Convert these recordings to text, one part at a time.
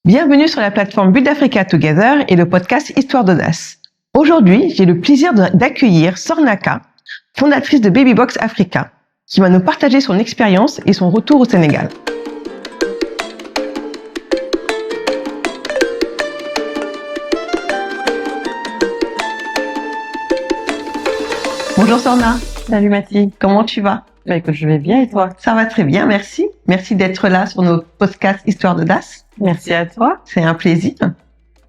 Bienvenue sur la plateforme Build Africa Together et le podcast Histoire d'audace. Aujourd'hui, j'ai le plaisir d'accueillir Sornaka, fondatrice de Babybox Africa, qui va nous partager son expérience et son retour au Sénégal. Bonjour Sorna. Salut Mathilde. Comment tu vas? Bah écoute, je vais bien et toi? Ça va très bien, merci. Merci d'être là sur nos podcasts Histoire d'audace. Merci à toi. C'est un plaisir.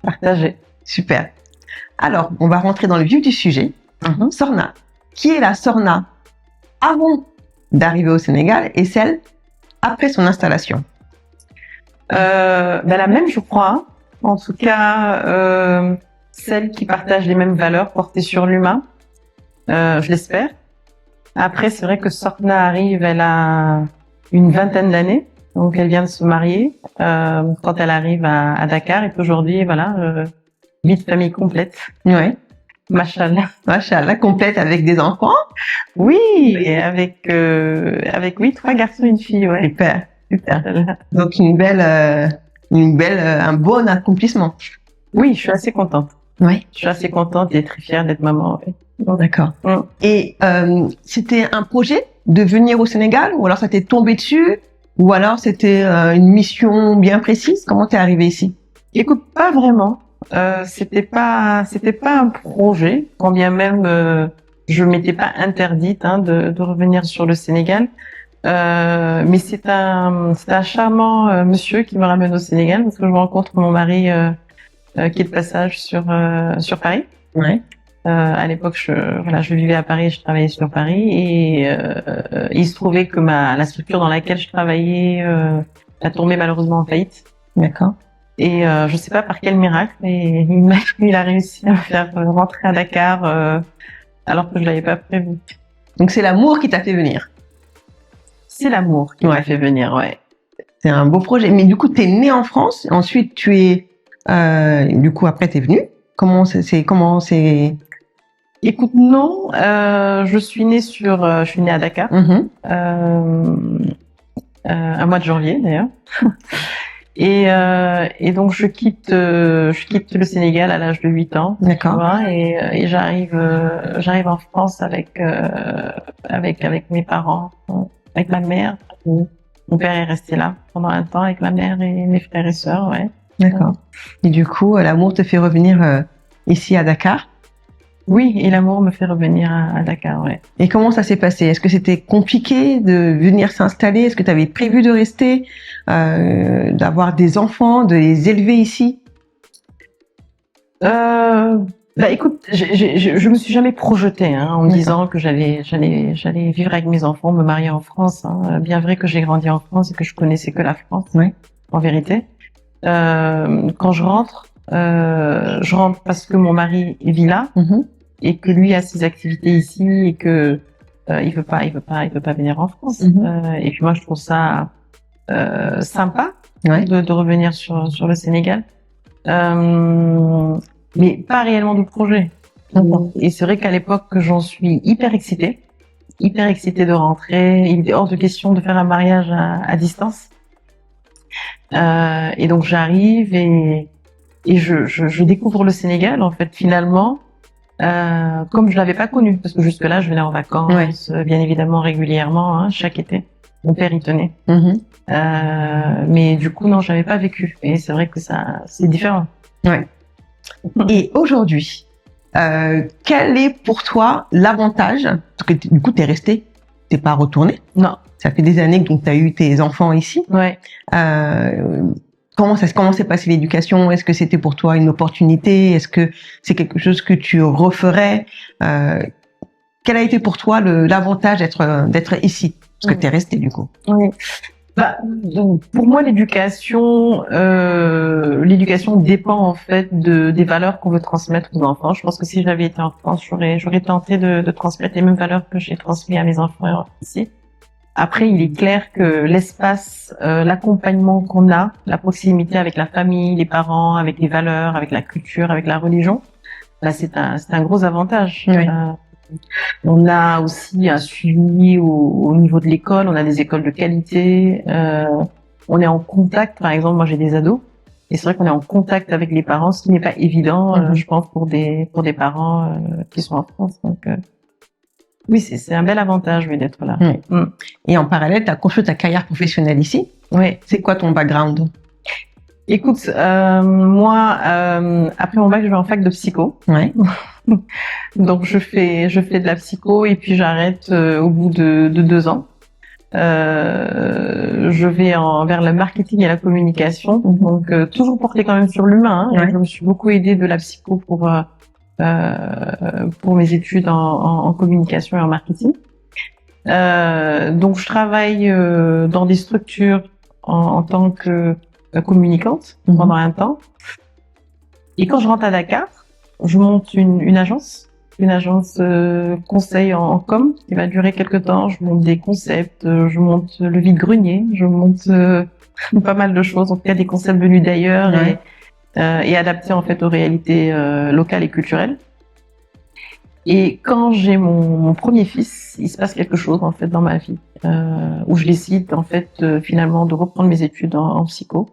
Partagé. Super. Alors, on va rentrer dans le vif du sujet. Sorna. Qui est la Sorna avant d'arriver au Sénégal et celle après son installation? La même, je crois. Hein. En tout cas, celle qui partage les mêmes valeurs portées sur l'humain. Je l'espère. Après, c'est vrai que Sorna arrive, elle a une vingtaine d'années. Donc, elle vient de se marier quand elle arrive à Dakar. Et aujourd'hui, voilà, vie de famille complète. Ouais. Machallah. Machallah, complète avec des enfants? Oui, et avec 3 garçons et une fille, ouais. Super, super. Donc, un bon accomplissement. Oui, je suis assez contente. Oui. Je suis assez contente et très fière d'être maman, ouais. D'accord. Et c'était un projet de venir au Sénégal ou alors ça t'est tombé dessus ou alors c'était une mission bien précise? Comment t'es arrivée ici? Écoute, pas vraiment. C'était pas un projet, quand bien même je m'étais pas interdite de revenir sur le Sénégal. Mais c'est un charmant monsieur qui me ramène au Sénégal parce que je rencontre mon mari qui est de passage sur Paris. Ouais. À l'époque, je vivais à Paris, je travaillais sur Paris et il se trouvait que la structure dans laquelle je travaillais a tombé malheureusement en faillite. D'accord. Et je sais pas par quel miracle, mais il a réussi à me faire rentrer à Dakar alors que je l'avais pas prévu. Donc c'est l'amour qui t'a fait venir. C'est l'amour qui m'a fait venir, ouais. C'est un beau projet. Mais du coup, t'es née en France, ensuite tu es, du coup après t'es venue. Comment c'est? Écoute, non, je suis née à Dakar, un mois de janvier d'ailleurs. Et donc je quitte le Sénégal à l'âge de 8 ans. D'accord. Tu vois, et j'arrive en France avec mes parents, avec ma mère. Mon père est resté là pendant un temps avec ma mère et mes frères et sœurs, ouais. D'accord. Et du coup, l'amour te fait revenir ici à Dakar? Oui, et l'amour me fait revenir à Dakar, ouais. Et comment ça s'est passé? Est-ce que c'était compliqué de venir s'installer? Est-ce que tu avais prévu de rester, d'avoir des enfants, de les élever ici? Écoute, je me suis jamais projetée en me disant que j'allais vivre avec mes enfants, me marier en France. Bien vrai que j'ai grandi en France et que je connaissais que la France, ouais. En vérité. Quand je rentre parce que mon mari vit là et que lui a ses activités ici et que il veut pas venir en France. Et puis moi je trouve ça sympa de revenir sur le Sénégal. Mais pas réellement de projet. Et c'est vrai qu'à l'époque j'en suis hyper excitée de rentrer. Il était hors de question de faire un mariage à distance. Et donc j'arrive et je découvre le Sénégal en fait finalement comme je l'avais pas connu parce que jusque là je venais en vacances bien évidemment régulièrement chaque été. Mon père y tenait. Mais du coup non, j'avais pas vécu et c'est vrai que ça c'est différent. Ouais. Et aujourd'hui, quel est pour toi l'avantage? Parce que du coup t'es resté, t'es pas retourné. Non. Ça fait des années que tu as eu tes enfants ici. Ouais. Comment s'est passée l'éducation? Est-ce que c'était pour toi une opportunité? Est-ce que c'est quelque chose que tu referais? Quel a été pour toi l'avantage d'être ici? Parce que tu es resté du coup. Oui. Donc, pour moi, l'éducation dépend en fait des valeurs qu'on veut transmettre aux enfants. Je pense que si j'avais été en France, j'aurais tenté de transmettre les mêmes valeurs que j'ai transmises à mes enfants ici. Après, il est clair que l'espace, l'accompagnement qu'on a, la proximité avec la famille, les parents, avec les valeurs, avec la culture, avec la religion, c'est un gros avantage. Oui. On a aussi un suivi au niveau de l'école, on a des écoles de qualité, on est en contact, par exemple, moi j'ai des ados, Et c'est vrai qu'on est en contact avec les parents, ce qui n'est pas évident, je pense, pour des parents qui sont en France. Donc, oui, c'est un bel avantage, oui, d'être là. Et en parallèle, tu as construit ta carrière professionnelle ici. Oui. C'est quoi ton background? Écoute, moi, après mon bac, je vais en fac de psycho. Ouais. Donc, je fais de la psycho et puis j'arrête au bout de 2 ans. Je vais vers le marketing et la communication, donc toujours porté quand même sur l'humain. Hein, Je me suis beaucoup aidée de la psycho pour mes études en communication et en marketing. Donc je travaille dans des structures en tant que communicante pendant un temps. Et quand je rentre à Dakar, je monte une agence conseil en com qui va durer quelques temps. Je monte des concepts, je monte le vide-grenier, je monte pas mal de choses, en tout cas des concepts venus d'ailleurs et adaptés en fait aux réalités locales et culturelles. Et quand j'ai mon premier fils, il se passe quelque chose en fait dans ma vie où je décide en fait finalement de reprendre mes études en psycho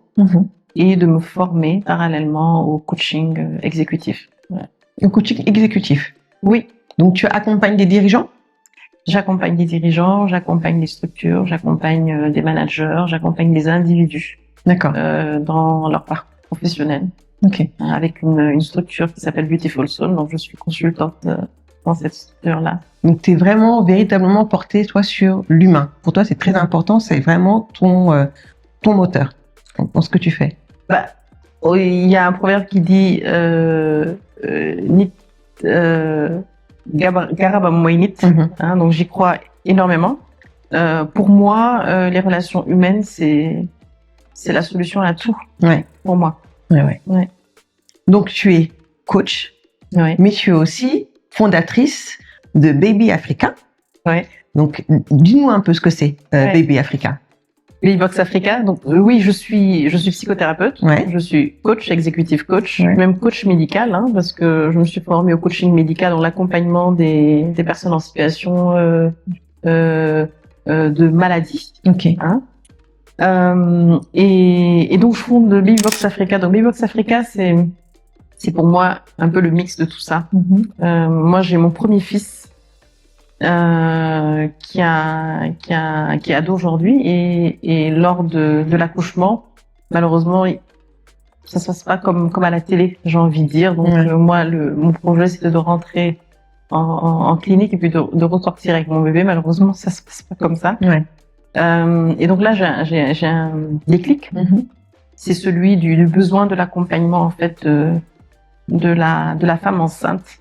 et de me former parallèlement au coaching exécutif. Le coaching exécutif. Oui. Donc, tu accompagnes des dirigeants? J'accompagne des dirigeants, j'accompagne des structures, j'accompagne des managers, j'accompagne des individus. D'accord. Dans leur parcours professionnel. Ok. Avec une structure qui s'appelle Beautiful Soul. Donc, je suis consultante dans cette structure-là. Donc, tu es vraiment, véritablement portée, toi, sur l'humain. Pour toi, c'est très important. C'est vraiment ton moteur dans ce que tu fais. Il y a un proverbe qui dit Garaba Moinit, donc j'y crois énormément. Pour moi, les relations humaines, c'est la solution à tout. Pour moi. Ouais. Donc tu es coach, mais tu es aussi fondatrice de Baby Africa. Donc dis-nous un peu ce que c'est Baby Africa. Baby Box Africa. Donc oui, je suis psychothérapeute. Je suis coach, executive coach, même coach médical, parce que je me suis formée au coaching médical dans l'accompagnement des personnes en situation de maladie. Et donc je fonde Baby Box Africa. Donc Baby Box Africa, c'est pour moi un peu le mix de tout ça. Moi, j'ai mon premier fils qui est ado aujourd'hui et lors de l'accouchement, malheureusement, ça se passe pas comme à la télé, j'ai envie de dire. Donc moi, mon projet, c'était de rentrer en clinique et puis de ressortir avec mon bébé. Malheureusement, ça se passe pas comme ça. Et donc là, j'ai un déclic. C'est celui du besoin de l'accompagnement en fait de la femme enceinte.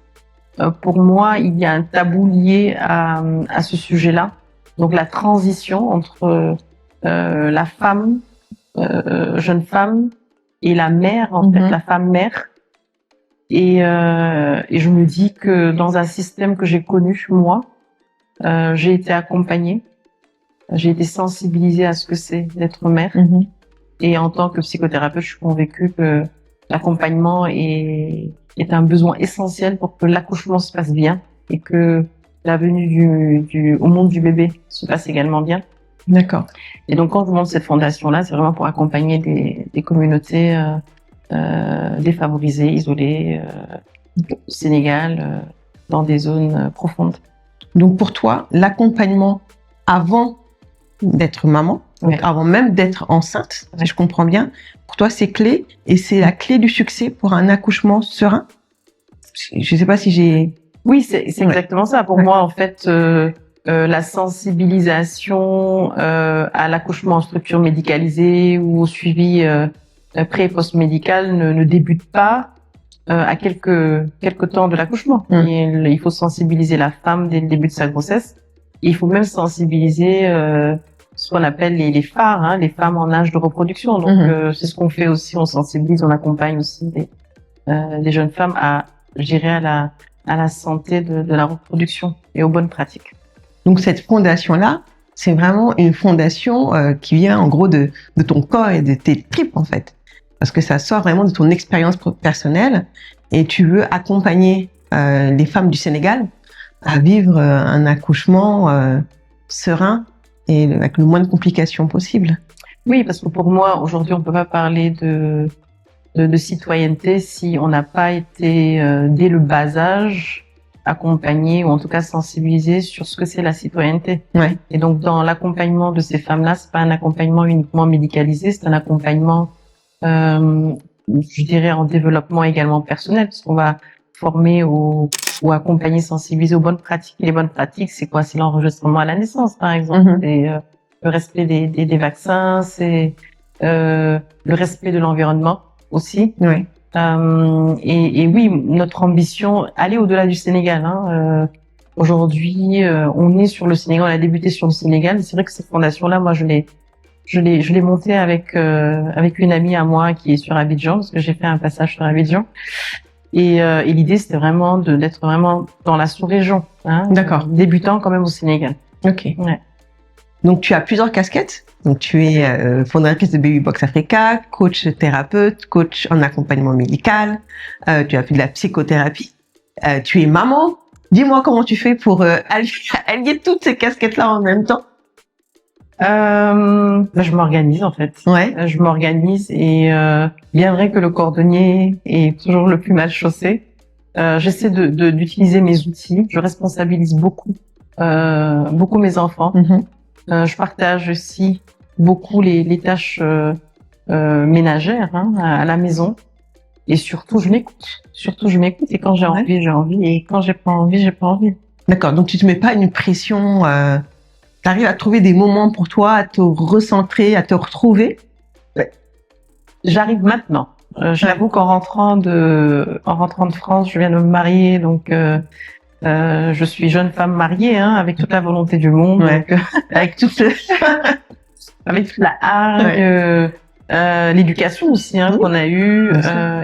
Pour moi, il y a un tabou lié à ce sujet-là. Donc la transition entre la femme, jeune femme, et la mère, en fait, la femme mère. Et je me dis que dans un système que j'ai connu, moi, j'ai été accompagnée, j'ai été sensibilisée à ce que c'est d'être mère. Et en tant que psychothérapeute, je suis convaincue que l'accompagnement est un besoin essentiel pour que l'accouchement se passe bien et que la venue au monde du bébé se passe également bien. D'accord. Et donc, quand je monte cette fondation-là, c'est vraiment pour accompagner des communautés défavorisées, isolées, au Sénégal, dans des zones profondes. Donc, pour toi, l'accompagnement avant d'être maman, donc avant même d'être enceinte, si je comprends bien, pour toi, c'est clé et c'est la clé du succès pour un accouchement serein. Je ne sais pas si j'ai... Oui, c'est exactement ça. Pour moi, en fait, la sensibilisation à l'accouchement en structure médicalisée ou au suivi pré- et post-médical ne débute pas à quelques temps de l'accouchement. Il faut sensibiliser la femme dès le début de sa grossesse. Et il faut même sensibiliser ce qu'on appelle les phares, les femmes en âge de reproduction. Donc c'est ce qu'on fait aussi, on sensibilise, on accompagne aussi des jeunes femmes à gérer à la santé de la reproduction et aux bonnes pratiques. Donc cette fondation-là, c'est vraiment une fondation qui vient en gros de ton corps et de tes tripes en fait. Parce que ça sort vraiment de ton expérience personnelle et tu veux accompagner les femmes du Sénégal à vivre un accouchement serein et avec le moins de complications possible. Oui, parce que pour moi, aujourd'hui, on peut pas parler de de citoyenneté si on n'a pas été dès le bas âge accompagné ou en tout cas sensibilisé sur ce que c'est la citoyenneté. Ouais. Et donc dans l'accompagnement de ces femmes-là, c'est pas un accompagnement uniquement médicalisé, c'est un accompagnement, je dirais, en développement également personnel, parce qu'on va former ou accompagner, sensibiliser aux bonnes pratiques. Et les bonnes pratiques, c'est quoi? C'est l'enregistrement à la naissance, par exemple. C'est le respect des vaccins, c'est le respect de l'environnement aussi. Ouais. Et oui, notre ambition, aller au-delà du Sénégal. Hein, aujourd'hui, on est sur le Sénégal, on a débuté sur le Sénégal. C'est vrai que cette fondation-là, moi, je l'ai montée avec une amie à moi qui est sur Abidjan, parce que j'ai fait un passage sur Abidjan. Et l'idée, c'était vraiment d'être vraiment dans la sous-région. Hein, d'accord. Débutant quand même au Sénégal. Ok. Ouais. Donc, tu as plusieurs casquettes. Donc, tu es fondatrice de Baby Box Africa, coach thérapeute, coach en accompagnement médical. Tu as fait de la psychothérapie. Tu es maman. Dis-moi comment tu fais pour allier toutes ces casquettes-là en même temps. Je m'organise en fait. Ouais. Je m'organise et bien vrai que le cordonnier est toujours le plus mal chaussé. J'essaie d'utiliser mes outils. Je responsabilise beaucoup mes enfants. Je partage aussi beaucoup les tâches ménagères à la maison. Et surtout, je m'écoute. Et quand j'ai envie, j'ai envie. Et quand j'ai pas envie, j'ai pas envie. D'accord. Donc, tu te mets pas une pression. Tu arrives à trouver des moments pour toi, à te recentrer, à te retrouver. J'arrive maintenant. J'avoue qu'en rentrant de France, je viens de me marier, donc je suis jeune femme mariée, hein, avec toute la volonté du monde, donc, avec toute la hargne, l'éducation aussi qu'on a eue,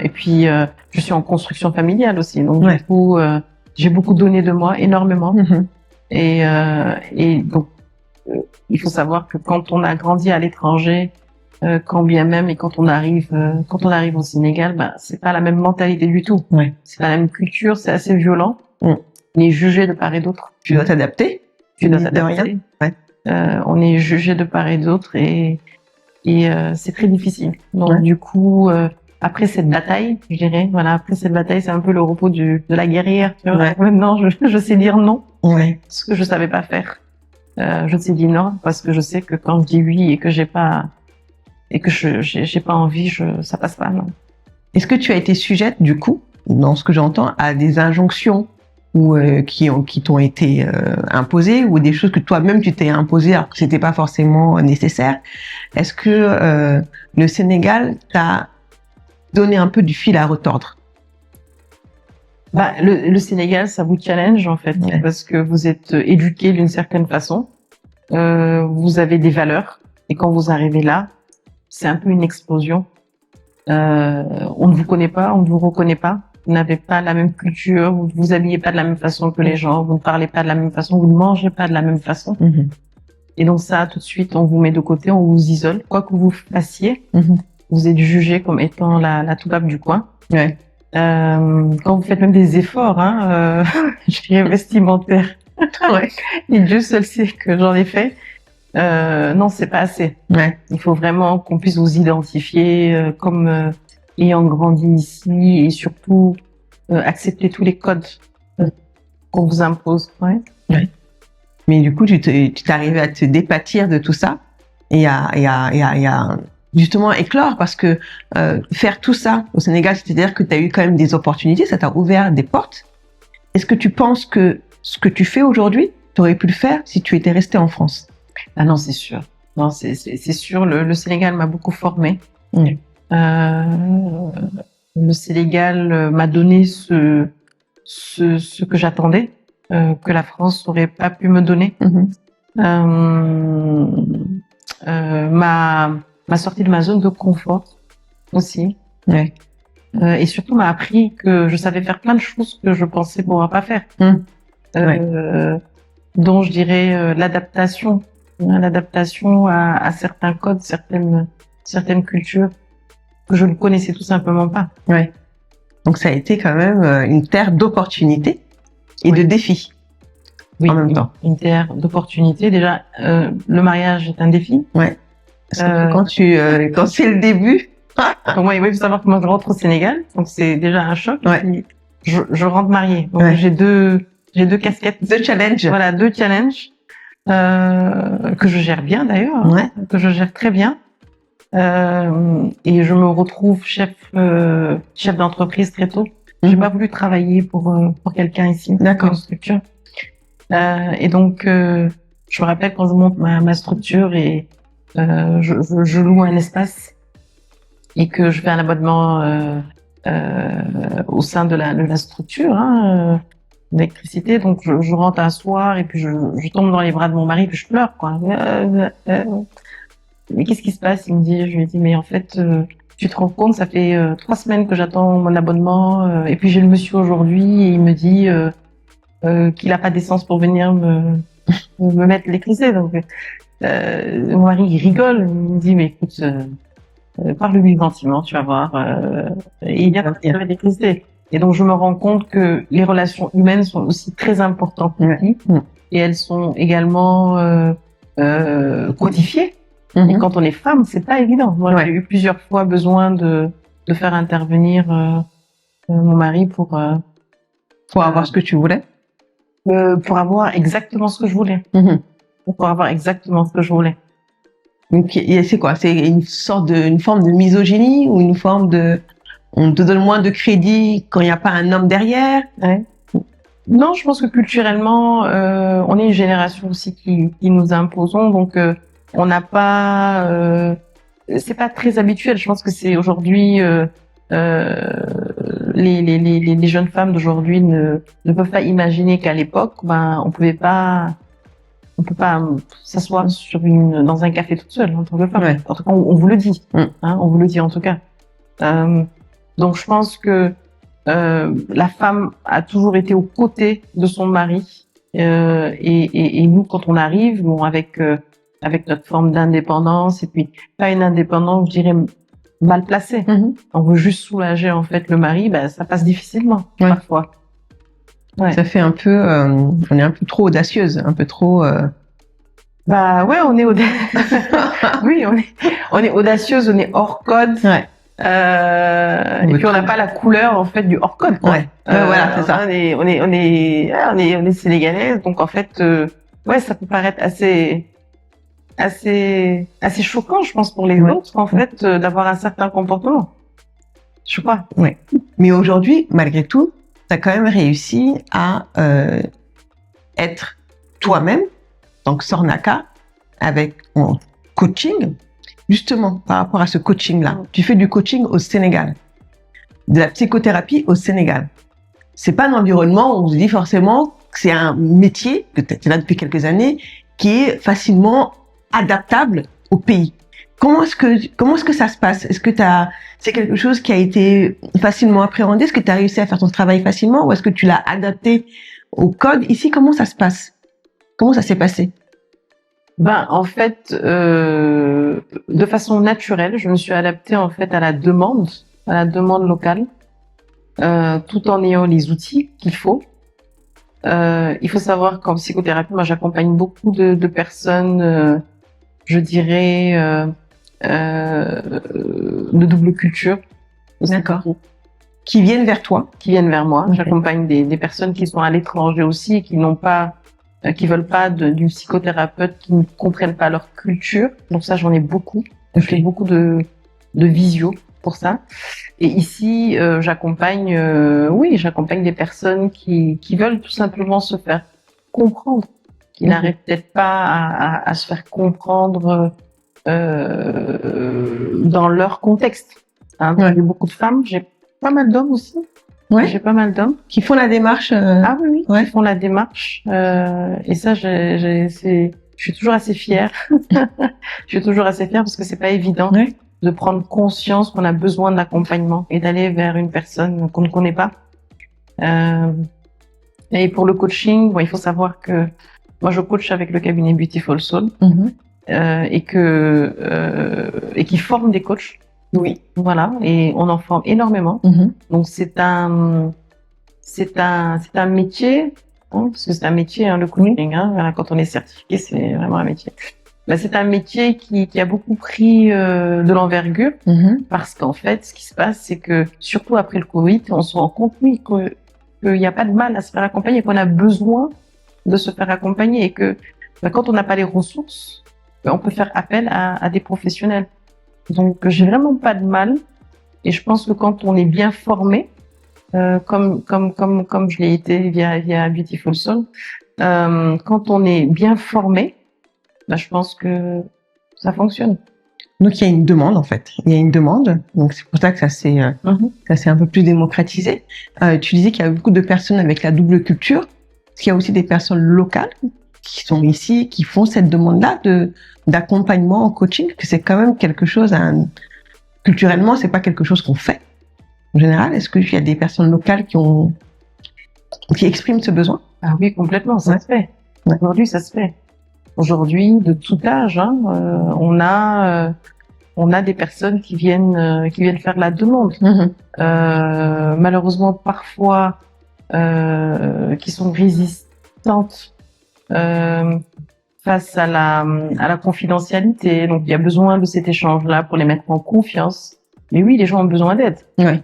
et puis je suis en construction familiale aussi, donc du coup j'ai beaucoup donné de moi, énormément, et donc il faut savoir que quand on a grandi à l'étranger, quand bien même, et quand on arrive au Sénégal, c'est pas la même mentalité du tout. C'est pas la même culture, c'est assez violent. On est jugé de part et d'autre. Tu dois t'adapter. On est jugé de part et d'autre et c'est très difficile. Donc du coup, après cette bataille, je dirais, c'est un peu le repos de la guerrière. Tu vois. Maintenant, je sais dire non. Ce que je savais pas faire. Je sais dire non parce que je sais que quand je dis oui et que j'ai pas envie, ça passe pas, non. Est-ce que tu as été sujette, du coup, dans ce que j'entends, à des injonctions ou qui t'ont été imposées ou des choses que toi-même tu t'es imposées alors que c'était pas forcément nécessaire? Est-ce que le Sénégal t'a donné un peu du fil à retordre? Le Sénégal, ça vous challenge en fait, parce que vous êtes éduqué d'une certaine façon, vous avez des valeurs, et quand vous arrivez là, c'est un peu une explosion. On ne vous connaît pas, on ne vous reconnaît pas, vous n'avez pas la même culture, vous ne vous habillez pas de la même façon que les gens, vous ne parlez pas de la même façon, vous ne mangez pas de la même façon. Et donc ça, tout de suite, on vous met de côté, on vous isole. Quoi que vous fassiez, vous êtes jugé comme étant la toubab du coin. Quand vous faites même des efforts, je dirais vestimentaires, et Dieu seul sait que j'en ai fait, non, c'est pas assez. Il faut vraiment qu'on puisse vous identifier comme ayant grandi ici et surtout accepter tous les codes qu'on vous impose. Mais du coup, tu t'arrivais à te départir de tout ça et à justement éclore, parce que faire tout ça au Sénégal, c'est-à-dire que tu as eu quand même des opportunités, ça t'a ouvert des portes. Est-ce que tu penses que ce que tu fais aujourd'hui, tu aurais pu le faire si tu étais resté en France? Ah non, c'est sûr. Non, c'est sûr. Le Sénégal m'a beaucoup formé. Le Sénégal m'a donné ce que j'attendais, que la France n'aurait pas pu me donner. M'a sorti de ma zone de confort aussi. Et surtout m'a appris que je savais faire plein de choses que je pensais pouvoir pas faire. Dont je dirais l'adaptation à certains codes, certaines cultures que je ne connaissais tout simplement pas. Donc ça a été quand même une terre d'opportunités et de défis en même temps. Une terre d'opportunités. Déjà, le mariage est un défi. Parce que quand c'est le début, Donc moi, il faut savoir que moi, je rentre au Sénégal, donc c'est déjà un choc. Ouais. Puis je rentre mariée. Donc Ouais. j'ai deux casquettes. The challenge. Voilà, deux challenges que je gère bien d'ailleurs, Ouais. que je gère très bien. Et je me retrouve chef d'entreprise très tôt. J'ai pas voulu travailler pour quelqu'un ici, D'accord. pour une structure. Et donc, je me rappelle quand je monte ma structure et je loue un espace et que je fais un abonnement au sein de la structure, d'électricité. Donc, je rentre un soir et puis je tombe dans les bras de mon mari puis je pleure, quoi. Mais qu'est-ce qui se passe? Il me dit, je lui ai dit, mais en fait, tu te rends compte, ça fait 3 semaines que j'attends mon abonnement, et puis j'ai le monsieur aujourd'hui et il me dit qu'il a pas d'essence pour venir me mettre l'électricité. Donc, mon mari, il rigole, il me dit, mais écoute, parle-lui gentiment, tu vas voir, et il vient de mettre l'électricité. Et donc, je me rends compte que les relations humaines sont aussi très importantes ici, et elles sont également codifiées. Et quand on est femme, c'est pas évident. Moi, j'ai eu plusieurs fois besoin de faire intervenir mon mari pour avoir ce que tu voulais. Pour avoir exactement ce que je voulais. Pour avoir exactement ce que je voulais. Donc, c'est quoi? C'est une forme de misogynie ou une forme de on te donne moins de crédit quand il n'y a pas un homme derrière? Ouais. Non, je pense que culturellement, on est une génération aussi qui nous imposons, donc on n'a pas, c'est pas très habituel. Je pense que c'est aujourd'hui les jeunes femmes d'aujourd'hui ne peuvent pas imaginer qu'à l'époque, on peut pas s'asseoir dans un café toute seule en tant que femme. En tout cas, on vous le dit, on vous le dit en tout cas. Donc je pense que la femme a toujours été aux côtés de son mari, et nous quand on arrive, avec notre forme d'indépendance, et puis pas une indépendance, je dirais, mal placée. On veut juste soulager en fait le mari, ça passe difficilement parfois. Ça fait un peu, on est un peu trop audacieuse, un peu trop. On est oui, on est audacieuse, on est hors code. Et puis on n'a pas la couleur en fait du hors code, quoi. Voilà, c'est ça. On est sénégalaise, donc en fait, ça peut paraître assez choquant, je pense, pour les autres, en fait, d'avoir un certain comportement. Je sais pas. Ouais. Mais aujourd'hui, malgré tout, tu as quand même réussi à être toi-même, donc Sornaka, avec ton coaching. Justement, par rapport à ce coaching-là, tu fais du coaching au Sénégal, de la psychothérapie au Sénégal. C'est pas un environnement où on se dit forcément que c'est un métier, que tu es là depuis quelques années, qui est facilement adaptable au pays. Comment est-ce que ça se passe? Est-ce que c'est quelque chose qui a été facilement appréhendé? Est-ce que tu as réussi à faire ton travail facilement ou est-ce que tu l'as adapté au code? Ici, comment ça se passe? Comment ça s'est passé? En fait, de façon naturelle, je me suis adaptée en fait à la demande locale, tout en ayant les outils qu'il faut. Il faut savoir qu'en psychothérapie, moi, j'accompagne beaucoup de personnes, je dirais, de double culture. D'accord. Qui viennent vers toi? Qui viennent vers moi. Okay. J'accompagne des personnes qui sont à l'étranger aussi et qui veulent pas d'une psychothérapeute, qui ne comprennent pas leur culture. Donc ça, j'en ai beaucoup. Je fais beaucoup de visio pour ça. Et ici, j'accompagne des personnes qui veulent tout simplement se faire comprendre, qui n'arrivent peut-être pas à se faire comprendre dans leur contexte. J'ai beaucoup de femmes, j'ai pas mal d'hommes aussi. J'ai pas mal d'hommes qui font la démarche. Ah oui, qui font la démarche. Et ça, je suis toujours assez fière. Je suis toujours assez fière parce que c'est pas évident de prendre conscience qu'on a besoin d'accompagnement et d'aller vers une personne qu'on ne connaît pas. Et pour le coaching, il faut savoir que moi, je coach avec le cabinet Beautiful Soul et qui forme des coachs. Oui, voilà, et on en forme énormément. Donc c'est un métier, parce que c'est un métier, le coaching. Quand on est certifié, c'est vraiment un métier. c'est un métier qui a beaucoup pris de l'envergure parce qu'en fait, ce qui se passe, c'est que surtout après le Covid, on se rend compte qu'il n'y a pas de mal à se faire accompagner, qu'on a besoin de se faire accompagner et que quand on n'a pas les ressources, on peut faire appel à des professionnels. Donc, j'ai vraiment pas de mal. Et je pense que quand on est bien formé, comme je l'ai été via Beautiful Soul, quand on est bien formé, je pense que ça fonctionne. Donc il y a une demande en fait. Il y a une demande. Donc c'est pour ça que ça s'est un peu plus démocratisé. Tu disais qu'il y a beaucoup de personnes avec la double culture. Est-ce qu'il y a aussi des personnes locales qui sont ici, qui font cette demande-là d'accompagnement en coaching, que c'est quand même quelque chose, culturellement, c'est pas quelque chose qu'on fait en général. Est-ce qu'il y a des personnes locales qui expriment ce besoin? Ah oui, complètement, ça se fait. Aujourd'hui, ça se fait. Aujourd'hui, de tout âge, on a des personnes qui viennent faire la demande. Malheureusement, parfois, qui sont résistantes face à la confidentialité. Donc, il y a besoin de cet échange-là pour les mettre en confiance. Mais oui, les gens ont besoin d'aide. Ouais.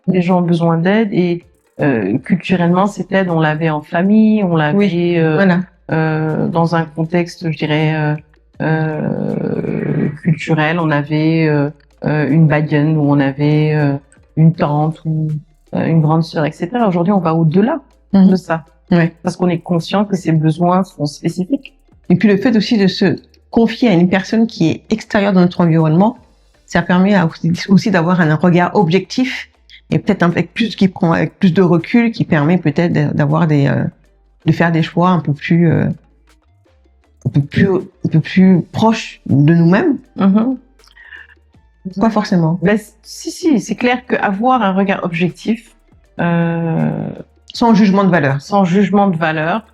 Les gens ont besoin d'aide et culturellement, cette aide, on l'avait en famille, on l'avait dans un contexte, je dirais, culturel. On avait une badiane, où on avait une tante ou une grande sœur, etc. Aujourd'hui, on va au-delà de ça. Parce qu'on est conscient que ces besoins sont spécifiques. Et puis le fait aussi de se confier à une personne qui est extérieure de notre environnement, ça permet aussi d'avoir un regard objectif et peut-être avec plus de recul, qui permet peut-être de faire des choix un peu plus proches de nous-mêmes. Pas forcément. Si, c'est clair qu'avoir un regard objectif, sans jugement de valeur. Sans jugement de valeur,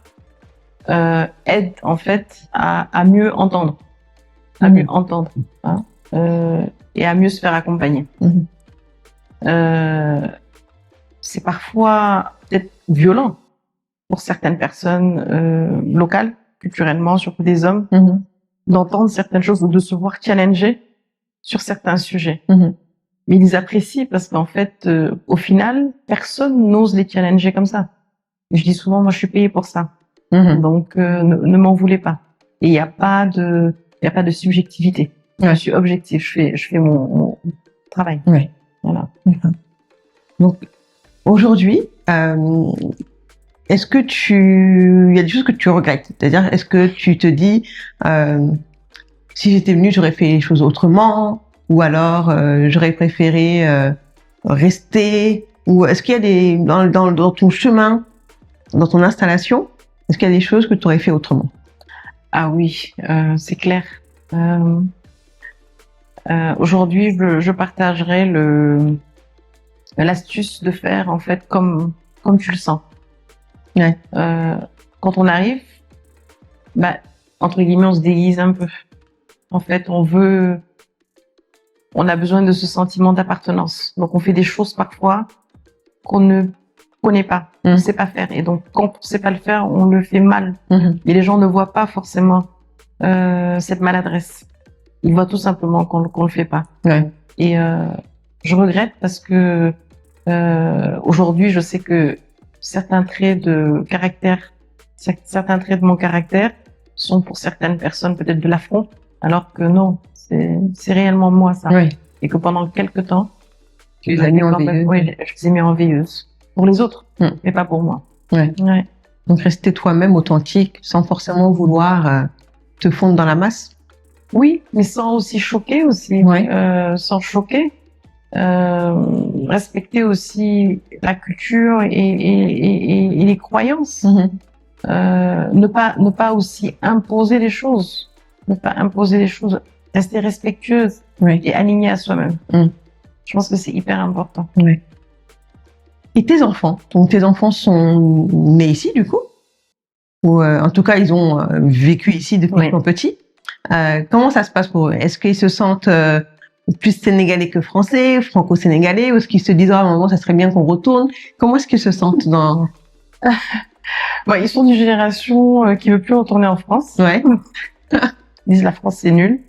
aide en fait à mieux entendre, mieux entendre, et à mieux se faire accompagner. C'est parfois peut-être violent pour certaines personnes locales, culturellement, surtout des hommes, d'entendre certaines choses ou de se voir challenger sur certains sujets. Mais ils apprécient parce qu'en fait, au final, personne n'ose les challenger comme ça. Et je dis souvent, moi, je suis payée pour ça. Donc, ne m'en voulez pas. Et il n'y a pas de subjectivité. Je suis objectif. Je fais mon travail. Voilà. Donc, aujourd'hui, est-ce que il y a des choses que tu regrettes? C'est-à-dire, est-ce que tu te dis, si j'étais venue, j'aurais fait les choses autrement, ou alors j'aurais préféré rester, ou est-ce qu'il y a dans ton chemin, dans ton installation, est-ce qu'il y a des choses que tu aurais fait autrement? Ah oui, c'est clair. Aujourd'hui, je partagerai l'astuce de faire en fait comme tu le sens. Quand on arrive, entre guillemets, on se déguise un peu. En fait, on a besoin de ce sentiment d'appartenance. Donc, on fait des choses parfois qu'on ne connaît pas, on ne sait pas faire. Et donc, quand on ne sait pas le faire, on le fait mal. Et les gens ne voient pas forcément cette maladresse. Ils voient tout simplement qu'on le fait pas. Et je regrette parce que aujourd'hui, je sais que certains traits de mon caractère sont pour certaines personnes peut-être de l'affront, alors que non, c'est réellement moi ça. Et que pendant quelques temps, je les ai mis en veilleuse. Je les ai mis en veilleuse. Pour les autres, mais pas pour moi. Donc rester toi-même authentique, sans forcément vouloir te fondre dans la masse. Oui, mais sans aussi choquer aussi. Sans choquer. Respecter aussi la culture et les croyances. Ne pas aussi imposer les choses. Rester respectueuse et alignée à soi-même. Je pense que c'est hyper important. Et tes enfants? Donc tes enfants sont nés ici du coup? Ou en tout cas ils ont vécu ici depuis qu'ils sont petits. Comment ça se passe pour eux? Est-ce qu'ils se sentent plus sénégalais que français, franco-sénégalais, ou est-ce qu'ils se disent à un moment ça serait bien qu'on retourne? Comment est-ce qu'ils se sentent dans... Ils sont d'une génération qui veut plus retourner en France. Ils disent la France c'est nul.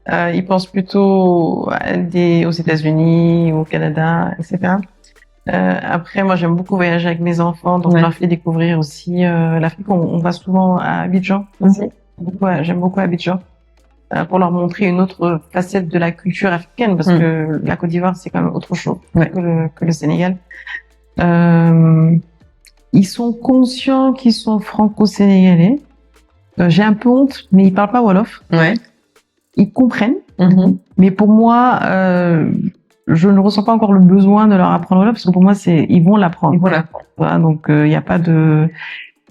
Ils pensent plutôt aux États-Unis, au Canada, etc. Après, moi, j'aime beaucoup voyager avec mes enfants, donc je leur fais découvrir aussi l'Afrique. On va souvent à Abidjan aussi. J'aime beaucoup Abidjan pour leur montrer une autre facette de la culture africaine, parce que la Côte d'Ivoire, c'est quand même autre chose que le Sénégal. Ils sont conscients qu'ils sont franco-sénégalais. J'ai un peu honte, mais ils parlent pas Wolof. Ils comprennent, mais pour moi, je ne ressens pas encore le besoin de leur apprendre Wolof, parce que pour moi, ils vont l'apprendre. Voilà, donc il n'y a pas de.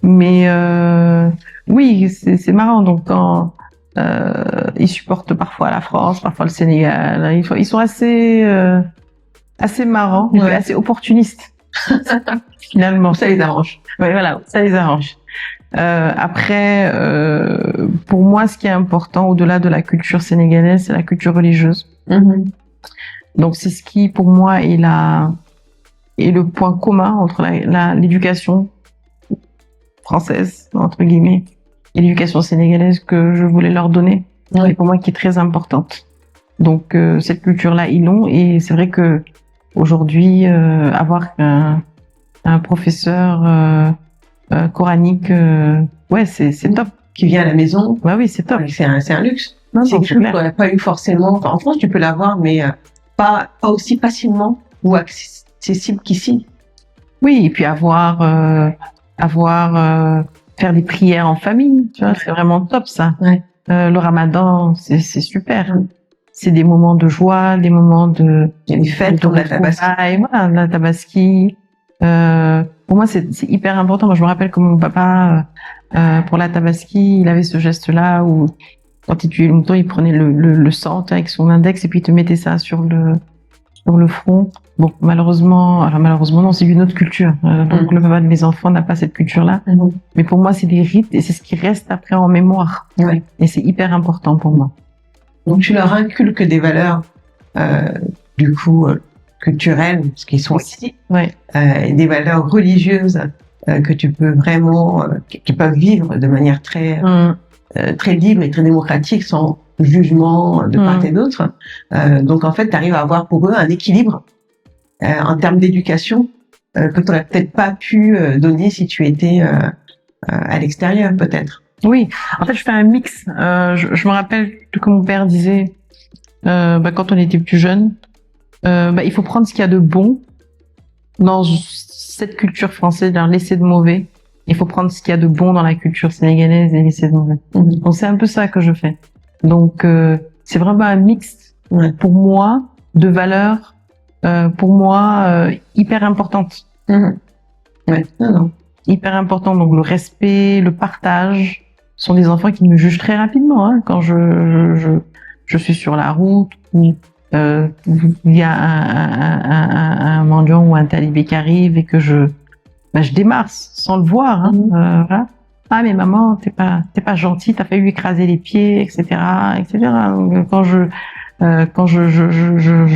Mais oui, c'est marrant. Donc quand ils supportent parfois la France, parfois le Sénégal, ils sont assez marrants, et puis assez opportunistes. Finalement, ça les arrange. Oui, voilà, ça les arrange. Après, pour moi, ce qui est important au-delà de la culture sénégalaise, c'est la culture religieuse. Donc, c'est ce qui, pour moi, est le point commun entre l'éducation française, entre guillemets, et l'éducation sénégalaise que je voulais leur donner. Et pour moi, qui est très importante. Donc, cette culture-là, ils l'ont. Et c'est vrai que aujourd'hui, avoir un professeur coranique, c'est top. Qui vient à la maison. Oui, c'est top. C'est un luxe. C'est quelque chose qu'on n'a pas eu forcément. Enfin, en France, tu peux l'avoir, mais pas aussi facilement ou accessible qu'ici. Oui, et puis faire des prières en famille, tu vois, c'est vraiment top ça. Le Ramadan, c'est super. C'est des moments de joie, des moments de. Il y a des fêtes comme la Tabaski. Voilà, la Tabaski. Pour moi, c'est hyper important. Moi, je me rappelle que mon papa, pour la Tabaski, il avait ce geste-là où, quand il tuait le mouton, il prenait le sang avec son index et puis il te mettait ça sur le front. Bon, malheureusement non, c'est une autre culture. Donc le papa de mes enfants n'a pas cette culture-là. Mais pour moi, c'est des rites et c'est ce qui reste après en mémoire. Et c'est hyper important pour moi. Donc tu leur inculques des valeurs, du coup, culturelles, parce qu'ils sont ici, des valeurs religieuses que tu peux vraiment, qui peuvent vivre de manière très libre et très démocratique, sans jugement de part et d'autre. Donc en fait, tu arrives à avoir pour eux un équilibre en termes d'éducation que tu n'aurais peut-être pas pu donner si tu étais à l'extérieur, peut-être. Oui, en fait, je fais un mix. Je me rappelle que mon père disait, quand on était plus jeune, il faut prendre ce qu'il y a de bon dans cette culture française, laisser de mauvais. Il faut prendre ce qu'il y a de bon dans la culture sénégalaise et laisser de mauvais. Donc c'est un peu ça que je fais. Donc c'est vraiment un mix pour moi de valeurs, pour moi hyper importantes. Hyper important. Donc le respect, le partage. Ce sont des enfants qui me jugent très rapidement quand je suis sur la route ou il y a un mendiant ou un talibé qui arrive et que je démarre sans le voir. Voilà. Ah mais maman, t'es pas gentille, t'as failli lui écraser les pieds, etc., etc. Donc, quand je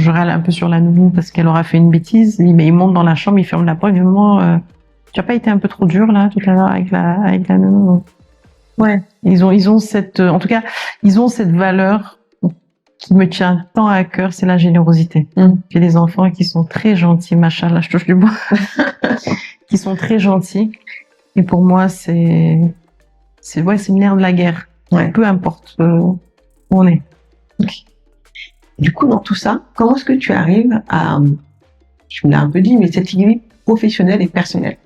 râle un peu sur la nounou parce qu'elle aura fait une bêtise, il monte dans la chambre, il ferme la porte, il me dit maman, tu as pas été un peu trop dur là tout à l'heure avec la nounou. Ils ont cette, en tout cas, ils ont cette valeur qui me tient tant à cœur, c'est la générosité. J'ai des enfants qui sont très gentils, machallah, je touche du bois, qui sont très gentils. Et pour moi, c'est le nerf de la guerre. Peu importe où on est. Du coup, dans tout ça, comment est-ce que tu arrives à, je me l'ai un peu dit, mais cet équilibre professionnel et personnel,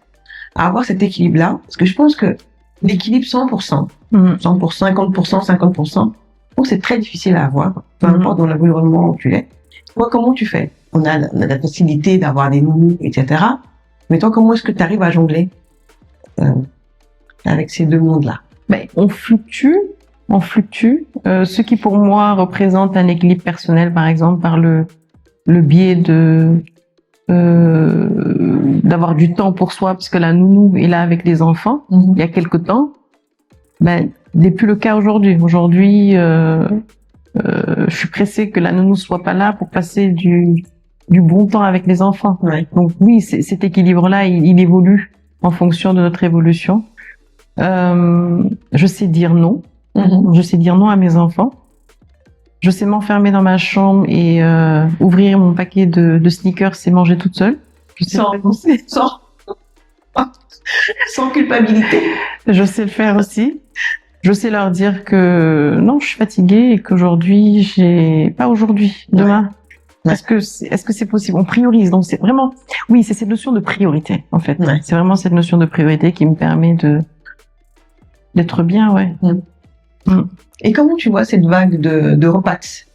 à avoir cet équilibre-là? Parce que je pense que l'équilibre 100%, 50%, 50%, donc c'est très difficile à avoir, peu importe dans l'environnement où tu es. Toi, comment tu fais? On a la facilité d'avoir des nounous, etc. Mais toi, comment est-ce que tu arrives à jongler avec ces deux mondes-là? On fluctue. Ce qui pour moi représente un équilibre personnel, par exemple, par le biais d'avoir du temps pour soi, parce que la nounou est là avec les enfants. Il y a quelque temps, n'est plus le cas aujourd'hui. Aujourd'hui, je suis pressée que la nounou soit pas là pour passer du bon temps avec les enfants. Donc oui, cet équilibre-là, il évolue en fonction de notre évolution. Je sais dire non. Je sais dire non à mes enfants. Je sais m'enfermer dans ma chambre et ouvrir mon paquet de sneakers et manger toute seule. Je sais Sans culpabilité. Je sais le faire aussi. Je sais leur dire que non, je suis fatiguée et qu'aujourd'hui, pas aujourd'hui, demain. Ouais. Est-ce que c'est possible? On priorise. Donc c'est vraiment, oui, c'est cette notion de priorité, en fait. Ouais. C'est vraiment cette notion de priorité qui me permet d'être bien, ouais. Et comment tu vois cette vague de repas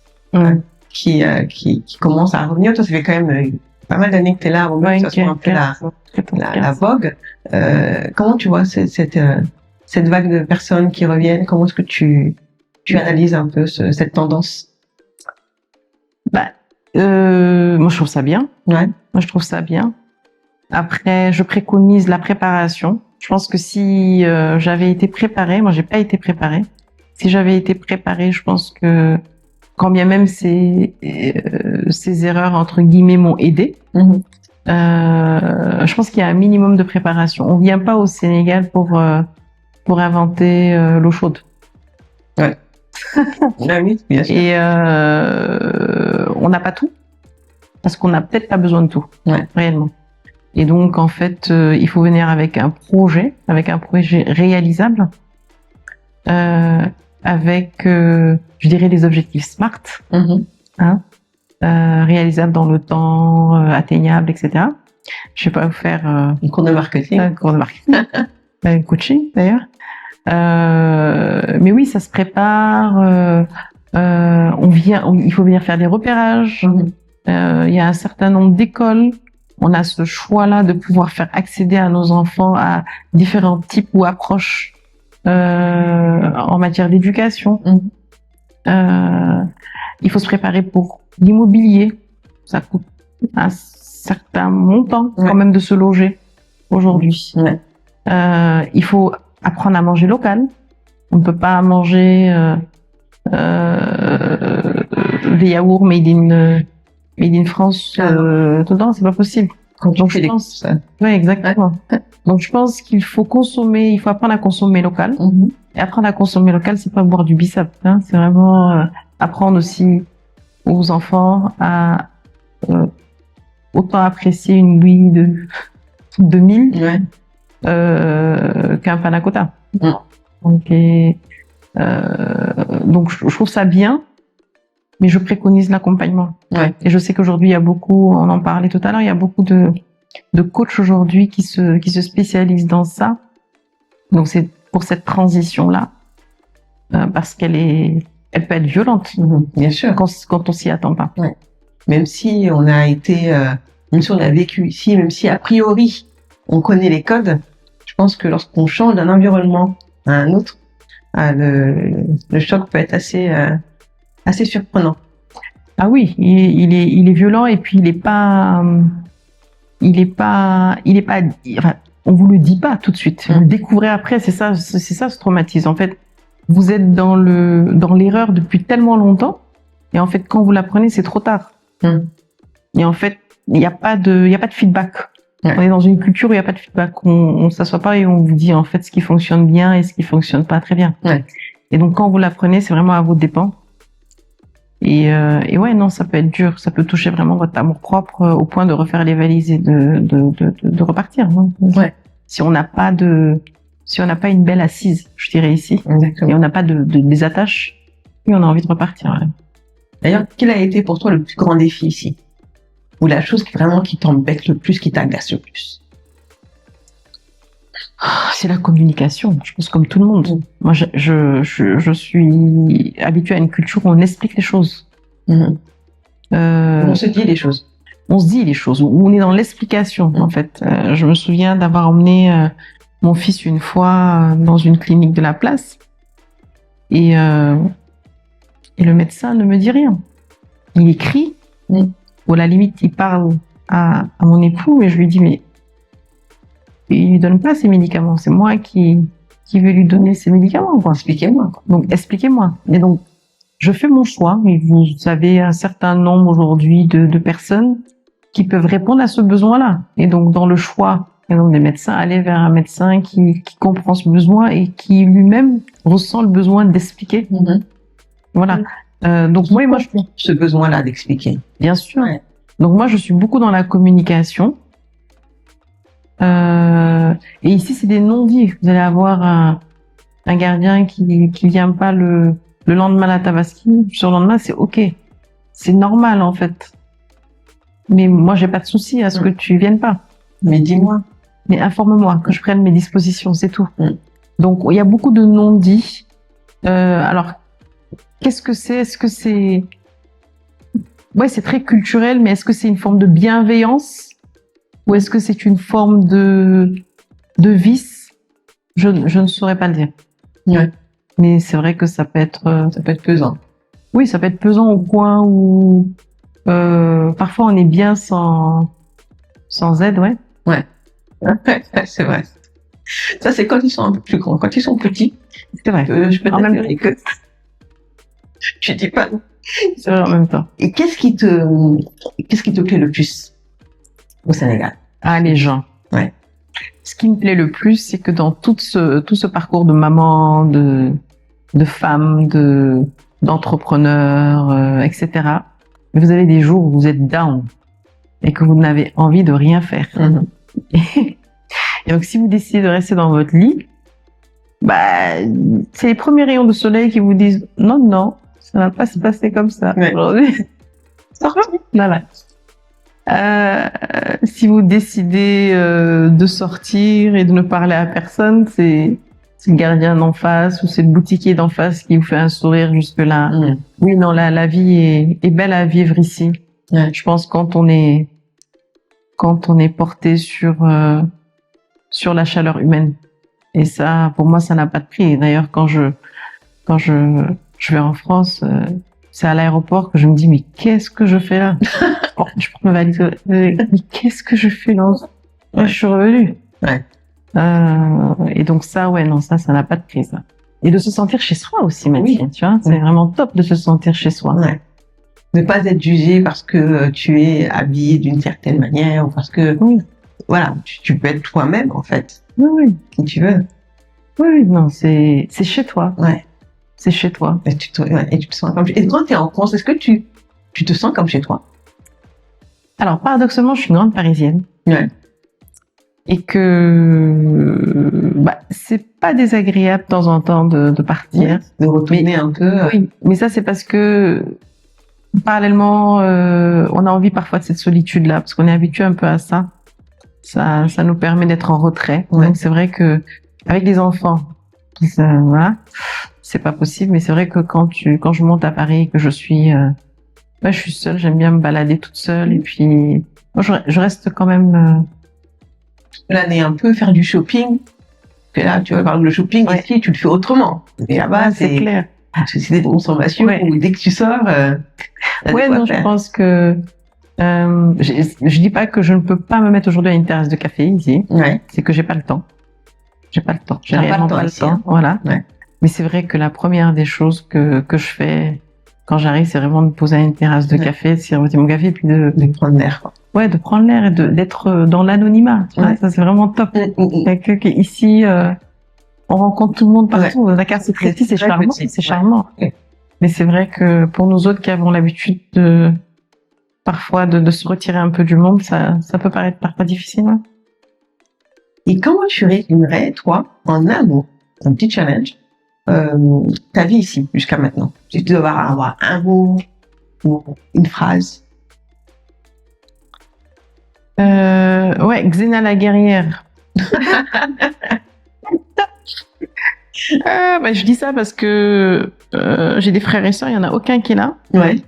qui commence à revenir? Toi, ça fait quand même pas mal d'années que tu es là, ça soit un peu la vogue. Comment tu vois cette vague de personnes qui reviennent? Comment est-ce que tu analyses un peu cette tendance? Moi, je trouve ça bien. Ouais. Moi, je trouve ça bien. Après, je préconise la préparation. Je pense que si j'avais été préparée, moi, j'ai pas été préparée. Si j'avais été préparée, je pense que quand bien même ces erreurs entre guillemets m'ont aidée, je pense qu'il y a un minimum de préparation. On vient pas au Sénégal pour inventer l'eau chaude. Ouais. Oui, bien sûr. Et on n'a pas tout parce qu'on n'a peut-être pas besoin de tout, réellement. Et donc en fait, il faut venir avec un projet réalisable, avec, je dirais, des objectifs SMART, réalisables dans le temps, atteignables, etc. Je vais pas vous faire un cours de marketing, un coaching d'ailleurs. Mais oui, ça se prépare. Il faut venir faire des repérages. Il y a un certain nombre d'écoles. On a ce choix-là de pouvoir faire accéder à nos enfants à différents types ou approches en matière d'éducation. Il faut se préparer pour l'immobilier. Ça coûte un certain montant quand même de se loger aujourd'hui. Il faut apprendre à manger local. On ne peut pas manger des yaourts made in France tout le temps, c'est pas possible. Donc je pense, ouais, exactement. Donc je pense qu'il faut consommer, il faut apprendre à consommer local. Et apprendre à consommer local, c'est pas boire du bissap, hein, c'est vraiment apprendre aussi aux enfants à autant apprécier une bouillie de 2000 qu'un panna cotta. Donc je trouve ça bien, mais je préconise l'accompagnement. Et je sais qu'aujourd'hui il y a beaucoup, on en parlait tout à l'heure, il y a beaucoup de coachs aujourd'hui qui se spécialisent dans ça. Donc c'est pour cette transition là, parce elle peut être violente, bien sûr, quand on s'y attend pas. Même si on a été, même si on a vécu ici, même si a priori on connaît les codes, je pense que lorsqu'on change d'un environnement à un autre, le choc peut être assez surprenant. Ah oui, il est violent et puis enfin, on vous le dit pas tout de suite. Vous le découvrez après, c'est ça ce traumatisme. En fait, vous êtes dans l'erreur depuis tellement longtemps et en fait, quand vous l'apprenez, c'est trop tard. Et en fait, il y a pas de feedback. On est dans une culture où il n'y a pas de feedback. On s'assoit pas et on vous dit en fait ce qui fonctionne bien et ce qui fonctionne pas très bien. Et donc quand vous l'apprenez, c'est vraiment à vos dépens. Et ouais, non, ça peut être dur. Ça peut toucher vraiment votre amour propre au point de refaire les valises et de repartir. Si on n'a pas une belle assise, je dirais ici, et on n'a pas des attaches, et on a envie de repartir. D'ailleurs, quel a été pour toi le plus grand défi ici? Ou la chose qui t'embête le plus, qui t'agace le plus? C'est la communication, je pense, comme tout le monde. Moi, je suis habituée à une culture où on explique les choses. On se dit les choses. On se dit les choses, où on est dans l'explication, en fait. Je me souviens d'avoir emmené mon fils une fois dans une clinique de la place, et le médecin ne me dit rien. Il écrit, ou à la limite, il parle à mon époux, et je lui dis, mais il lui donne pas ses médicaments. C'est moi qui vais lui donner ses médicaments, quoi. Expliquez-moi. Donc, expliquez-moi. Et donc, je fais mon choix. Et vous avez un certain nombre aujourd'hui de personnes qui peuvent répondre à ce besoin-là. Et donc, dans le choix par exemple des médecins, aller vers un médecin qui comprend ce besoin et qui lui-même ressent le besoin d'expliquer. Voilà. Donc moi, je ce besoin-là d'expliquer. bien sûr. Ouais. Donc moi, je suis beaucoup dans la communication. Et ici, c'est des non-dits. Vous allez avoir un gardien qui vient pas le lendemain à la Tabaski. Sur le lendemain, c'est OK. C'est normal, en fait. Mais moi, j'ai pas de souci à ce que tu viennes pas. Mais dis-moi. Mais informe-moi, que je prenne mes dispositions, c'est tout. Mm. Donc, il y a beaucoup de non-dits. Alors, qu'est-ce que c'est? Est-ce que c'est... Ouais, c'est très culturel, mais est-ce que c'est une forme de bienveillance? Ou est-ce que c'est une forme de vice? Je ne saurais pas le dire. Ouais. Mais c'est vrai que ça peut être... Ça peut être pesant. Oui, ça peut être pesant au point où... parfois, on est bien sans aide, ouais. Ouais. C'est vrai. Ça, c'est quand ils sont un peu plus grands. Quand ils sont petits, C'est vrai. je peux En même t'assurer que tu dis pas non. C'est vrai en même temps. Et qu'est-ce qui te plaît le plus au Sénégal? Ah, les gens. Ouais. Ce qui me plaît le plus, c'est que dans tout ce parcours de maman, de femme, d'entrepreneur, etc., vous avez des jours où vous êtes down et que vous n'avez envie de rien faire. Et donc, si vous décidez de rester dans votre lit, bah, c'est les premiers rayons de soleil qui vous disent non, ça va pas se passer comme ça aujourd'hui. Sorti. Voilà. Si vous décidez de sortir et de ne parler à personne, c'est le gardien d'en face ou c'est le boutiquier d'en face qui vous fait un sourire jusque-là. Oui, non, la vie est belle à vivre ici. Ouais. Je pense quand on est porté sur la chaleur humaine. Et ça, pour moi, ça n'a pas de prix. D'ailleurs, quand je vais en France, c'est à l'aéroport que je me dis, mais qu'est-ce que je fais là? Je prends ma valise, mais qu'est-ce que je fais là? Je suis revenue. Ouais. Et donc ça, ouais, non, ça n'a pas de prix, ça. Et de se sentir chez soi aussi, Mathilde, Oui. tu vois, c'est vraiment top de se sentir chez soi. Ouais. Ne pas être jugé parce que tu es habillé d'une certaine manière ou parce que, voilà, tu peux être toi-même, en fait. Oui. Si tu veux. Oui, non, c'est chez toi. Ouais. C'est chez toi. Et tu te sens comme... Et quand tu es en France, est-ce que tu te sens comme chez toi? Alors, paradoxalement, je suis une grande parisienne. Ouais. Et que, c'est pas désagréable de temps en temps de partir. De retourner un peu. Oui, mais ça, c'est parce que, parallèlement, on a envie parfois de cette solitude-là, parce qu'on est habitué un peu à ça. Ça nous permet d'être en retrait. Ouais. Donc, c'est vrai que, avec les enfants, voilà, c'est pas possible, mais c'est vrai que quand je monte à Paris, que je suis seule, j'aime bien me balader toute seule, et puis, moi, je reste quand même, Planer un peu, faire du shopping. Que là, tu vas voir le shopping ici, tu le fais autrement. Et là-bas, c'est clair. C'est des consommations où dès que tu sors, je pense que je dis pas que je ne peux pas me mettre aujourd'hui à une terrasse de café ici. Ouais. C'est que j'ai pas le temps. J'ai T'as réellement pas le temps. Voilà. Ouais. Mais c'est vrai que la première des choses que je fais quand j'arrive, c'est vraiment de me poser à une terrasse de café, de siroter mon café, et puis de prendre l'air. Ouais, de prendre l'air et d'être dans l'anonymat. Tu vois, ça c'est vraiment top. Ici, on rencontre tout le monde partout. Dakar, c'est très petit, c'est charmant. C'est charmant. Mais c'est vrai que pour nous autres qui avons l'habitude parfois de se retirer un peu du monde, ça peut paraître parfois difficile. Hein. Et comment tu résumerais, toi, en un mot, un petit challenge, ta vie ici jusqu'à maintenant? Si tu dois avoir un mot ou une phrase. Xena la guerrière. Je dis ça parce que j'ai des frères et sœurs, il n'y en a aucun qui est là. Ouais.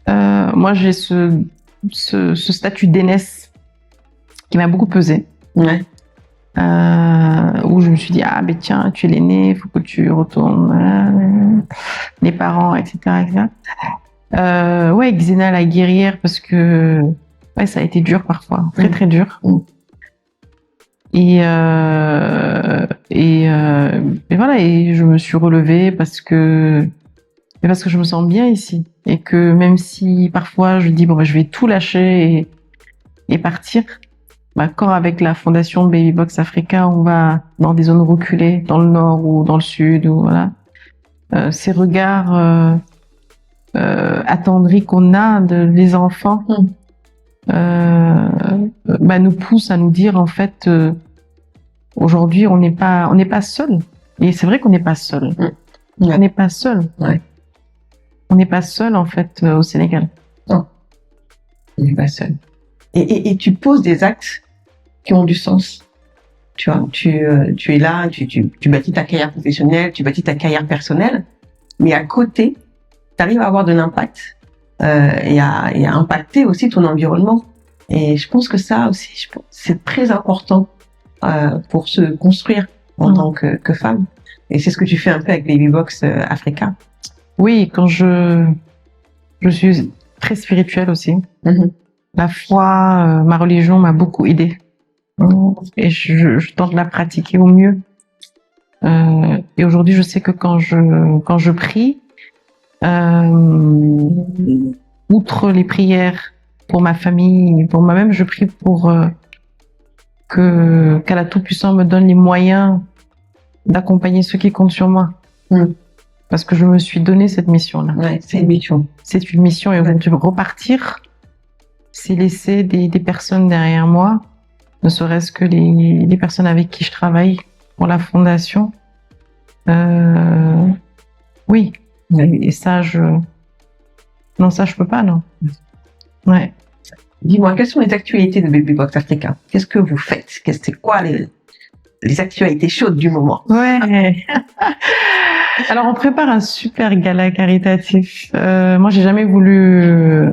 Moi, j'ai ce statut d'aînesse qui m'a beaucoup pesé. Ouais. Où je me suis dit, tiens, tu es l'aîné, il faut que tu retournes les parents, etc. Xena la guerrière parce que ça a été dur parfois, très très dur. Et voilà, et je me suis relevée parce que je me sens bien ici et que même si parfois je dis je vais tout lâcher et partir, quand avec la fondation Baby Box Africa, on va dans des zones reculées, dans le nord ou dans le sud, ou voilà, ces regards attendris qu'on a des enfants nous poussent à nous dire en fait, aujourd'hui on n'est pas seul. Et c'est vrai qu'on n'est pas seul. Ouais. On n'est pas seul. Ouais. On n'est pas seul en fait au Sénégal. Non, on n'est pas seul. Et tu poses des actes qui ont du sens. Tu vois, tu es là, tu bâtis ta carrière professionnelle, tu bâtis ta carrière personnelle, mais à côté, tu arrives à avoir de l'impact et à impacter aussi ton environnement. Et je pense que ça aussi, c'est très important pour se construire en tant que femme. Et c'est ce que tu fais un peu avec Baby Box Africa. Oui, quand je suis très spirituelle aussi. La foi, ma religion m'a beaucoup aidée. Et je tente de la pratiquer au mieux. Et aujourd'hui, je sais que quand je prie, outre les prières pour ma famille, pour moi-même, je prie pour qu'Allah Tout-Puissant me donne les moyens d'accompagner ceux qui comptent sur moi. Parce que je me suis donné cette mission-là. Ouais, c'est une mission. C'est une mission. Et aujourd'hui, repartir, c'est laisser des personnes derrière moi, ne serait-ce que les personnes avec qui je travaille pour la fondation. Oui. Et ça, non, ça, je peux pas, non. Ouais. Dis-moi, quelles sont les actualités de Baby Box Africa? Qu'est-ce que vous faites? C'est quoi les actualités chaudes du moment? Ouais. Alors, on prépare un super gala caritatif. Moi, j'ai jamais voulu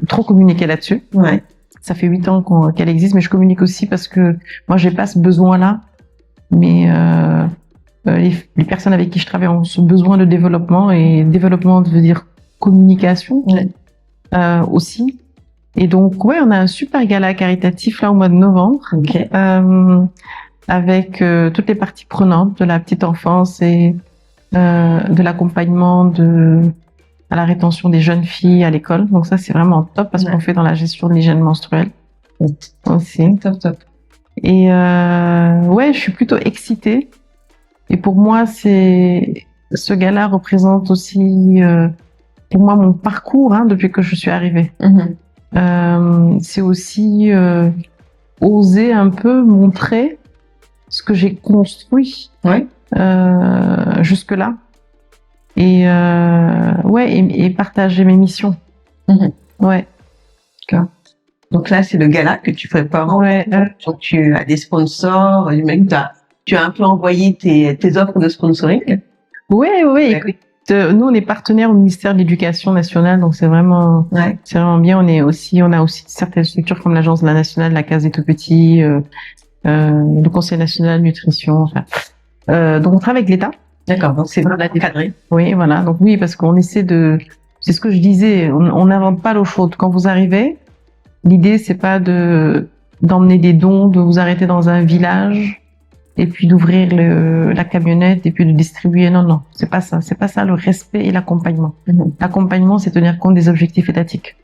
trop communiquer là-dessus. Ouais. Ça fait 8 ans qu'elle existe, mais je communique aussi parce que moi, j'ai pas ce besoin-là. Mais les personnes avec qui je travaille ont ce besoin de développement, et développement veut dire communication aussi. Et donc, ouais, on a un super gala caritatif là au mois de novembre, avec toutes les parties prenantes de la petite enfance et de l'accompagnement à la rétention des jeunes filles à l'école. Donc ça, c'est vraiment top parce qu'on fait dans la gestion de l'hygiène menstruelle aussi. Top. Et ouais, je suis plutôt excitée. Et pour moi, ce gala représente aussi pour moi mon parcours depuis que je suis arrivée. C'est aussi oser un peu montrer ce que j'ai construit jusque-là. Et et partager mes missions. Ouais. D'accord. Donc là, c'est le gala que tu prépares. Ouais. Donc tu as des sponsors, tu as un peu envoyé tes offres de sponsoring. Oui. Écoute, nous, on est partenaire au ministère de l'Éducation nationale, donc c'est vraiment bien. On a aussi certaines structures comme l'Agence nationale de la case des tout-petits, le Conseil national de nutrition. Donc on travaille avec l'État. D'accord, donc c'est vraiment cadré. Oui, voilà. Donc oui, parce qu'on essaie c'est ce que je disais, on n'invente pas l'eau chaude. Quand vous arrivez, l'idée c'est pas d'emmener des dons, de vous arrêter dans un village et puis d'ouvrir la camionnette et puis de distribuer. Non, c'est pas ça. C'est pas ça le respect et l'accompagnement. L'accompagnement, c'est tenir compte des objectifs étatiques.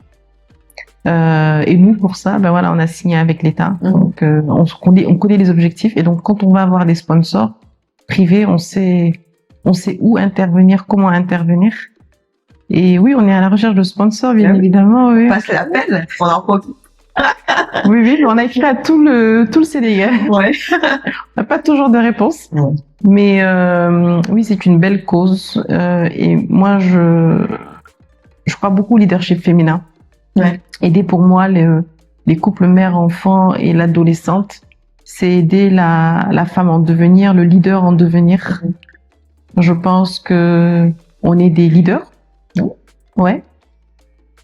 Et nous, pour ça, on a signé avec l'État. Donc, on connaît les objectifs, et donc quand on va avoir des sponsors privés, on sait où intervenir, comment intervenir. Et oui, on est à la recherche de sponsors, bien évidemment. Oui. Passe l'appel, on en profite. Oui, on a écrit à tout le Sénégal. Ouais. On n'a pas toujours de réponse. Mais oui, c'est une belle cause. Et moi, je crois beaucoup au leadership féminin. Aider pour moi les couples mère-enfant et l'adolescente, c'est aider la femme en devenir, le leader en devenir. Je pense que on est des leaders. Ouais.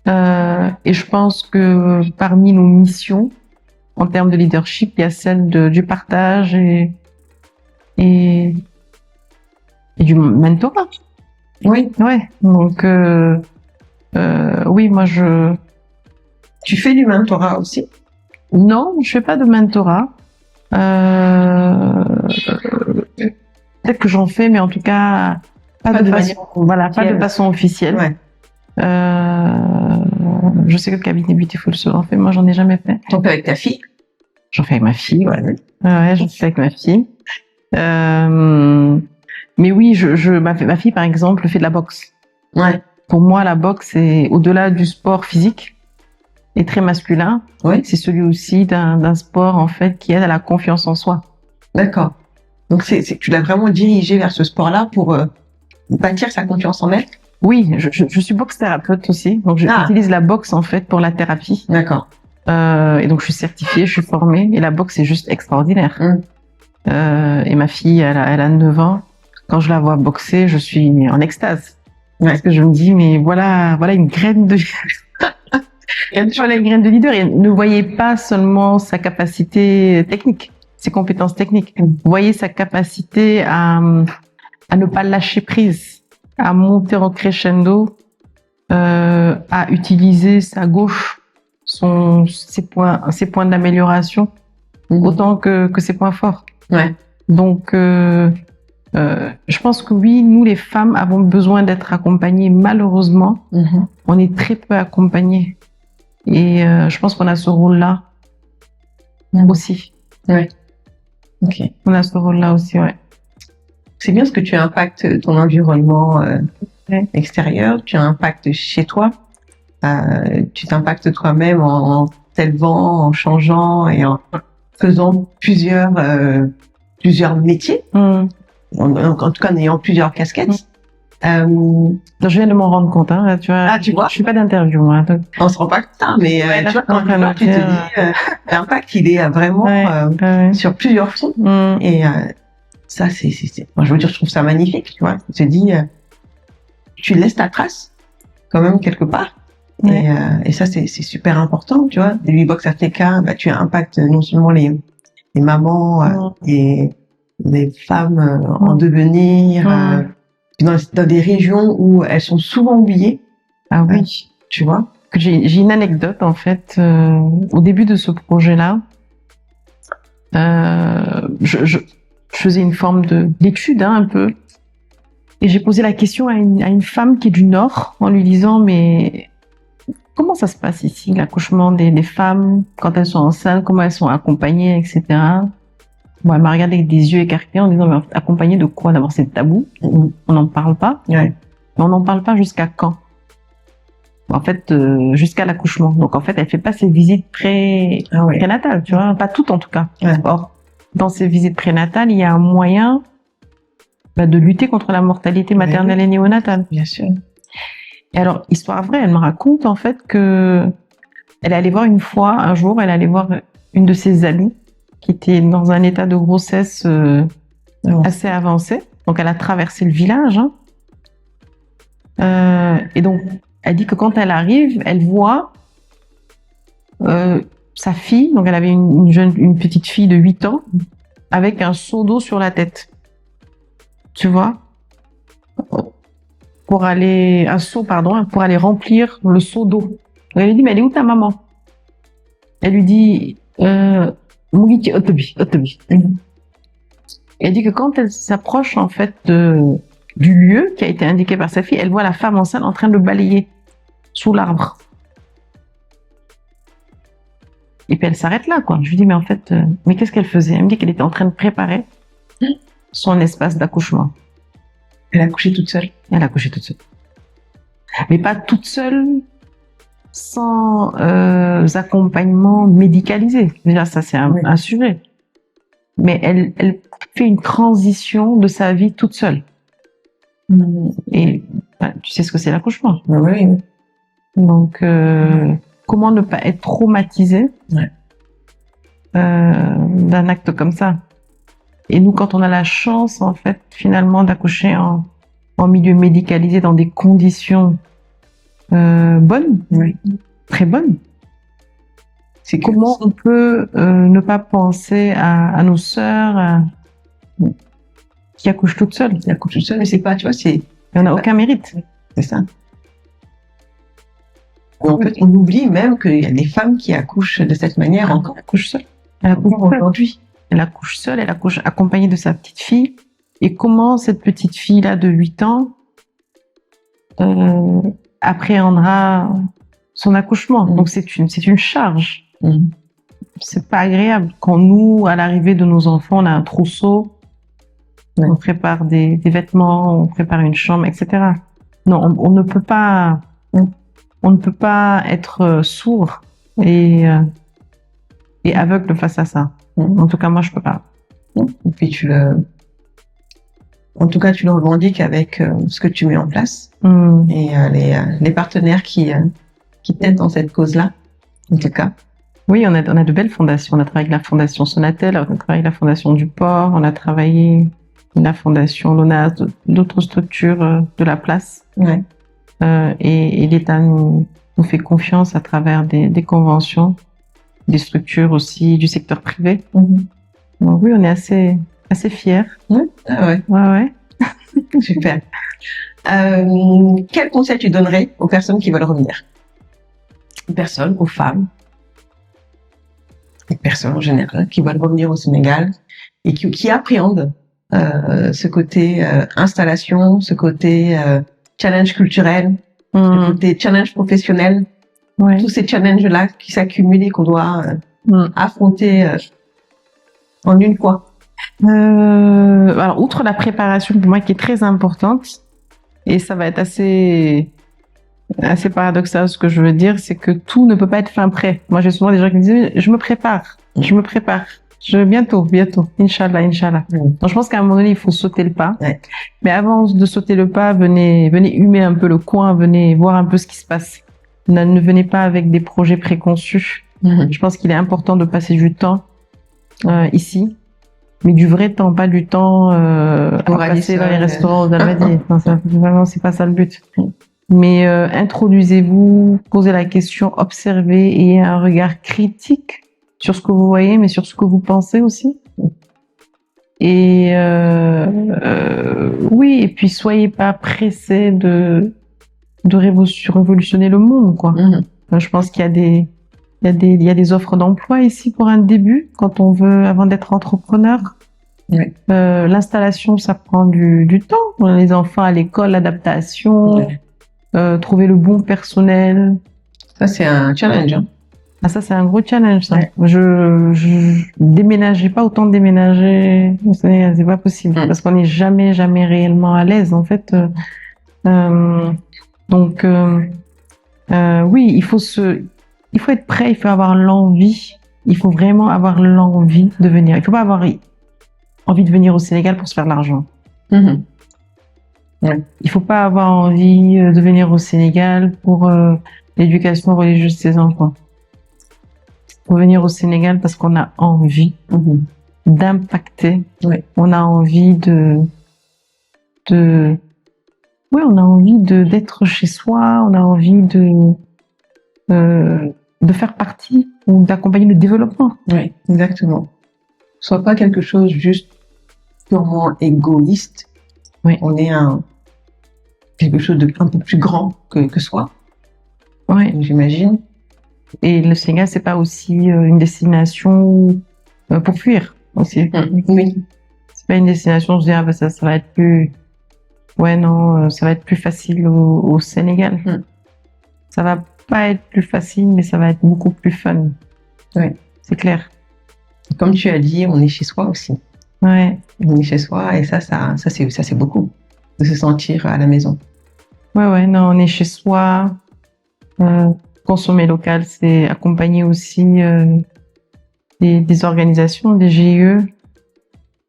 Et je pense que parmi nos missions, en termes de leadership, il y a celle du partage et du mentorat. Oui. Ouais. Donc, oui, moi Tu fais du mentorat aussi? Non, je fais pas de mentorat. Peut-être que j'en fais, mais en tout cas, pas de façon officielle. Ouais. Je sais que le cabinet Beautiful se en fait, moi j'en ai jamais fait. T'en fais avec ta fille? J'en fais avec ma fille, ouais. Ouais. J'en fais avec ma fille. Mais oui, ma fille, par exemple, fait de la boxe. Ouais. Pour moi, la boxe, c'est au-delà du sport physique et très masculin. Ouais. C'est celui aussi d'un sport, en fait, qui aide à la confiance en soi. D'accord. Donc, tu l'as vraiment dirigé vers ce sport-là pour bâtir sa confiance en elle? Oui, je suis boxe thérapeute aussi. Donc, j'utilise la boxe, en fait, pour la thérapie. D'accord. Et donc, je suis certifiée, je suis formée. Et la boxe, c'est juste extraordinaire. Et ma fille, elle a 9 ans. Quand je la vois boxer, je suis en extase. Ouais. Parce que je me dis, mais voilà une graine de... voilà une graine de leader. Et ne voyez pas seulement sa capacité technique, ses compétences techniques. Voyez sa capacité à ne pas lâcher prise, à monter en crescendo, à utiliser sa gauche, ses points d'amélioration, autant que ses points forts. Ouais. Donc, je pense que oui, nous les femmes avons besoin d'être accompagnées. Malheureusement, on est très peu accompagnées. Et je pense qu'on a ce rôle-là aussi. Ouais. Ok. On a ce rôle-là aussi, ouais. C'est bien parce que tu impactes ton environnement extérieur, tu impactes chez toi, tu t'impactes toi-même en t'élevant, en changeant et en faisant plusieurs métiers, en tout cas en ayant plusieurs casquettes. Donc, je viens de m'en rendre compte, hein, tu vois. Tu vois. Je suis pas d'interview, moi. Donc... On se rend pas compte, hein, mais tu vois, quand tu te dis, l'impact, il est vraiment sur plusieurs fronts. Et ça, moi, je veux dire, je trouve ça magnifique, tu vois. Tu te dis, tu laisses ta trace, quand même, quelque part. Et ça, c'est super important, tu vois. Du Box Africa, tu impactes non seulement les mamans et les femmes en devenir, dans des régions où elles sont souvent oubliées. Ah oui. Tu vois. J'ai une anecdote, en fait. Au début de ce projet-là, je faisais une forme d'étude, un peu. Et j'ai posé la question à une femme qui est du Nord, en lui disant, mais comment ça se passe ici, l'accouchement des femmes, quand elles sont enceintes, comment elles sont accompagnées, etc. Bon, elle m'a regardé avec des yeux écarquillés en disant, mais accompagnées de quoi? D'abord, c'est tabou, on n'en parle pas. Ouais. Mais on n'en parle pas jusqu'à quand? En fait, jusqu'à l'accouchement. Donc, en fait, elle fait pas ses visites prénatales, tu vois, pas toutes en tout cas. Ouais. Or, dans ces visites prénatales, il y a un moyen de lutter contre la mortalité maternelle et néonatale. Bien sûr. Et alors, histoire vraie, elle me raconte en fait que elle est allée voir un jour, elle est allée voir une de ses amies qui était dans un état de grossesse assez avancé. Donc, elle a traversé le village. Et donc, elle dit que quand elle arrive, elle voit sa fille, donc elle avait une petite fille de 8 ans, avec un seau d'eau sur la tête. Tu vois? Pour aller remplir le seau d'eau. Donc, elle lui dit, mais elle est où ta maman? Elle lui dit, Mugiti Otobi. Elle dit que quand elle s'approche, en fait, du lieu qui a été indiqué par sa fille, elle voit la femme enceinte en train de balayer sous l'arbre. Et puis elle s'arrête là, quoi. Je lui dis, mais en fait, mais qu'est-ce qu'elle faisait? Elle me dit qu'elle était en train de préparer son espace d'accouchement. Elle a accouché toute seule. Elle a accouché toute seule. Mais pas toute seule, sans accompagnement médicalisé. Déjà, ça, c'est un sujet. Mais elle fait une transition de sa vie toute seule. Et tu sais ce que c'est l'accouchement. Oui. Donc, comment ne pas être traumatisé d'un acte comme ça? Et nous, quand on a la chance, en fait, finalement, d'accoucher en milieu médicalisé dans des conditions bonnes, très bonnes, c'est comment on peut ne pas penser à nos sœurs qui accouchent toutes seules? Qui accouchent toutes seules, mais c'est pas, tu vois, Et on n'a aucun mérite. C'est ça. En fait, on oublie même qu'il y a des femmes qui accouchent de cette manière, encore accouchent seules. Elle accouche aujourd'hui. Elle accouche seule, elle accouche accompagnée de sa petite fille. Et comment cette petite fille-là de 8 ans appréhendra son accouchement. Donc c'est une charge. c'est pas agréable. Quand nous, à l'arrivée de nos enfants, on a un trousseau, Ouais. on prépare des vêtements, on prépare une chambre, etc. Non, on ne peut pas, on ne peut pas être sourd et aveugle face à ça. En tout cas, moi, je peux pas. Et puis en tout cas, tu le revendiques avec ce que tu mets en place et les partenaires qui t'aident dans cette cause-là, en tout cas. Oui, on a de belles fondations. On a travaillé avec la fondation Sonatel, on a travaillé avec la fondation du Port, on a travaillé la fondation LONAS, d'autres structures de la place. Ouais. Et l'État nous fait confiance à travers des conventions, des structures aussi du secteur privé. Donc oui, on est assez fiers. Ouais. Ah ouais. Ouais. Super. Quel conseil tu donnerais aux personnes qui veulent revenir? Aux personnes, aux femmes, aux personnes en général qui veulent revenir au Sénégal et qui appréhendent ce côté installation, ce côté challenge culturel, ce côté challenge professionnel, tous ces challenges-là qui s'accumulent et qu'on doit affronter en une fois. Alors, outre la préparation pour moi qui est très importante, et ça va être assez paradoxal ce que je veux dire, c'est que tout ne peut pas être fin prêt. Moi, j'ai souvent des gens qui me disent je me prépare. Bientôt, Inch'Allah. Donc, je pense qu'à un moment donné, il faut sauter le pas. Ouais. Mais avant de sauter le pas, venez humer un peu le coin, venez voir un peu ce qui se passe. Ne venez pas avec des projets préconçus. Je pense qu'il est important de passer du temps ici, mais du vrai temps, pas du temps à passer dans les restaurants aux Almadies. Vraiment, c'est pas ça le but. Mais introduisez-vous, posez la question, observez et ayez un regard critique sur ce que vous voyez, mais sur ce que vous pensez aussi. Et oui, et puis soyez pas pressés de révolutionner le monde, quoi. Je pense qu'il y a des offres d'emploi ici pour un début, quand on veut, avant d'être entrepreneur. Oui. L'installation, ça prend du temps. Les enfants à l'école, l'adaptation, trouver le bon personnel. Ça, c'est un challenge. Hein. Ah, ça, c'est un gros challenge, ça. Ouais. Je déménageais pas autant déménager. C'est pas possible. Parce qu'on n'est jamais réellement à l'aise, en fait. Donc, oui, il faut être prêt, il faut avoir l'envie. Il faut vraiment avoir l'envie de venir. Il faut pas avoir envie de venir au Sénégal pour se faire de l'argent. Ouais. Il faut pas avoir envie de venir au Sénégal pour l'éducation religieuse de ses enfants. Il faut venir au Sénégal parce qu'on a envie d'impacter. Ouais. On a envie on a envie d'être chez soi, on a envie de faire partie ou d'accompagner le développement. Oui, exactement. Soit pas quelque chose juste purement égoïste. Oui. On est quelque chose de un peu plus grand que soi. Oui. J'imagine. Et le Sénégal, c'est pas aussi une destination pour fuir aussi. Oui. C'est pas une destination, je dis, ça va être plus. Ouais, non, ça va être plus facile au Sénégal. Ça va pas être plus facile, mais ça va être beaucoup plus fun. Oui. C'est clair. Comme tu as dit, on est chez soi aussi. Ouais. On est chez soi et ça c'est beaucoup de se sentir à la maison. Ouais, non, on est chez soi. Consommer local, c'est accompagner aussi des organisations, des GIE.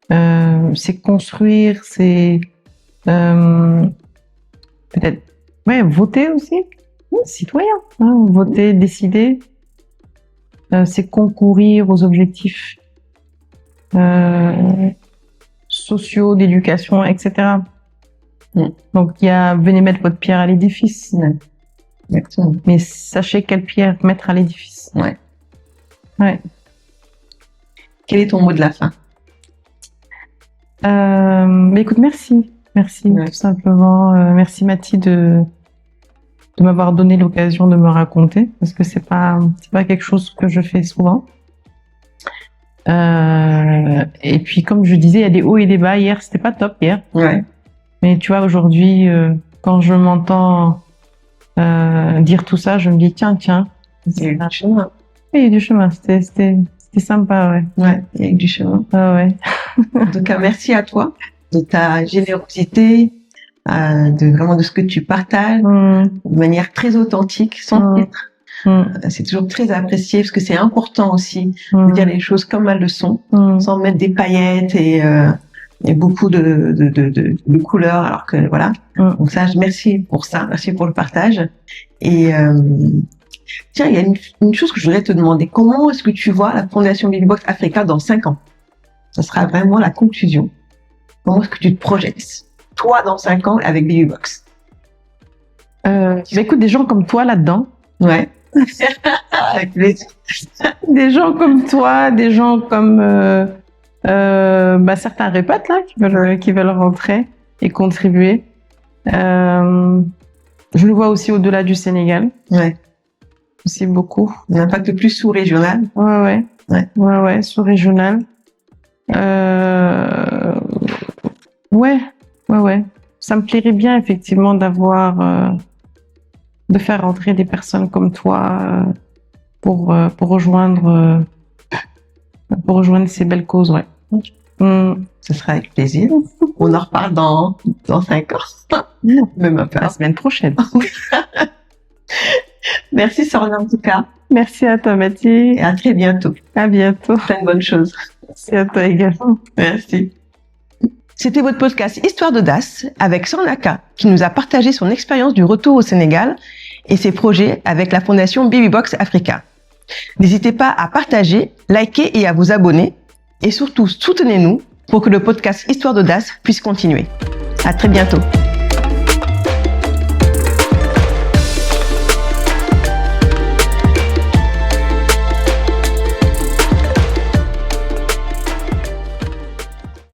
C'est construire, c'est peut-être voter aussi, citoyen, voter, décider. C'est concourir aux objectifs sociaux, d'éducation, etc. Donc venez mettre votre pierre à l'édifice. Exactement. Mais sachez quelle pierre mettre à l'édifice. Ouais. Quel est ton mot de la fin? Mais écoute, merci, tout simplement. Merci Mathie de m'avoir donné l'occasion de me raconter, parce que c'est pas quelque chose que je fais souvent. Et puis comme je disais, il y a des hauts et des bas. Hier, c'était pas top hier. Ouais. Mais tu vois, aujourd'hui, quand je m'entends dire tout ça, je me dis tiens. Il y a eu du chemin. Oui, il y a du chemin. C'était C'est sympa, ouais. Ouais, avec du chemin. Ah ouais. En tout cas, merci à toi de ta générosité, de ce que tu partages de manière très authentique, sans filtre. C'est toujours très apprécié parce que c'est important aussi de dire les choses comme elles le sont, sans mettre des paillettes et beaucoup de couleurs, alors que voilà. Donc ça, merci pour ça, merci pour le partage. Et tiens, il y a une chose que je voudrais te demander. Comment est-ce que tu vois la Fondation Babybox Africa dans 5 ans? Ça sera vraiment la conclusion. Comment est-ce que tu te projettes, toi, dans 5 ans avec Babybox? Écoute, des gens comme toi là-dedans. Ouais. Avec plaisir. Des gens comme toi, des gens comme certains répètes là qui veulent rentrer et contribuer. Je le vois aussi au-delà du Sénégal. Ouais. Aussi beaucoup. Un impact plus sous-régional. Ouais, sous-régional. Ouais. Ça me plairait bien effectivement de faire rentrer des personnes comme toi pour rejoindre ces belles causes, ouais. Ce sera avec plaisir. On en reparle dans 5 ans. Même un peu. La semaine prochaine. Merci Sorna en tout cas. Merci à toi Mathilde. Et à très bientôt. À bientôt. Plein de bonnes choses. Merci à toi également. Merci. C'était votre podcast Histoire d'audace avec Sornaka qui nous a partagé son expérience du retour au Sénégal et ses projets avec la Fondation Babybox Africa. N'hésitez pas à partager, liker et à vous abonner. Et surtout, soutenez-nous pour que le podcast Histoire d'audace puisse continuer. À très bientôt.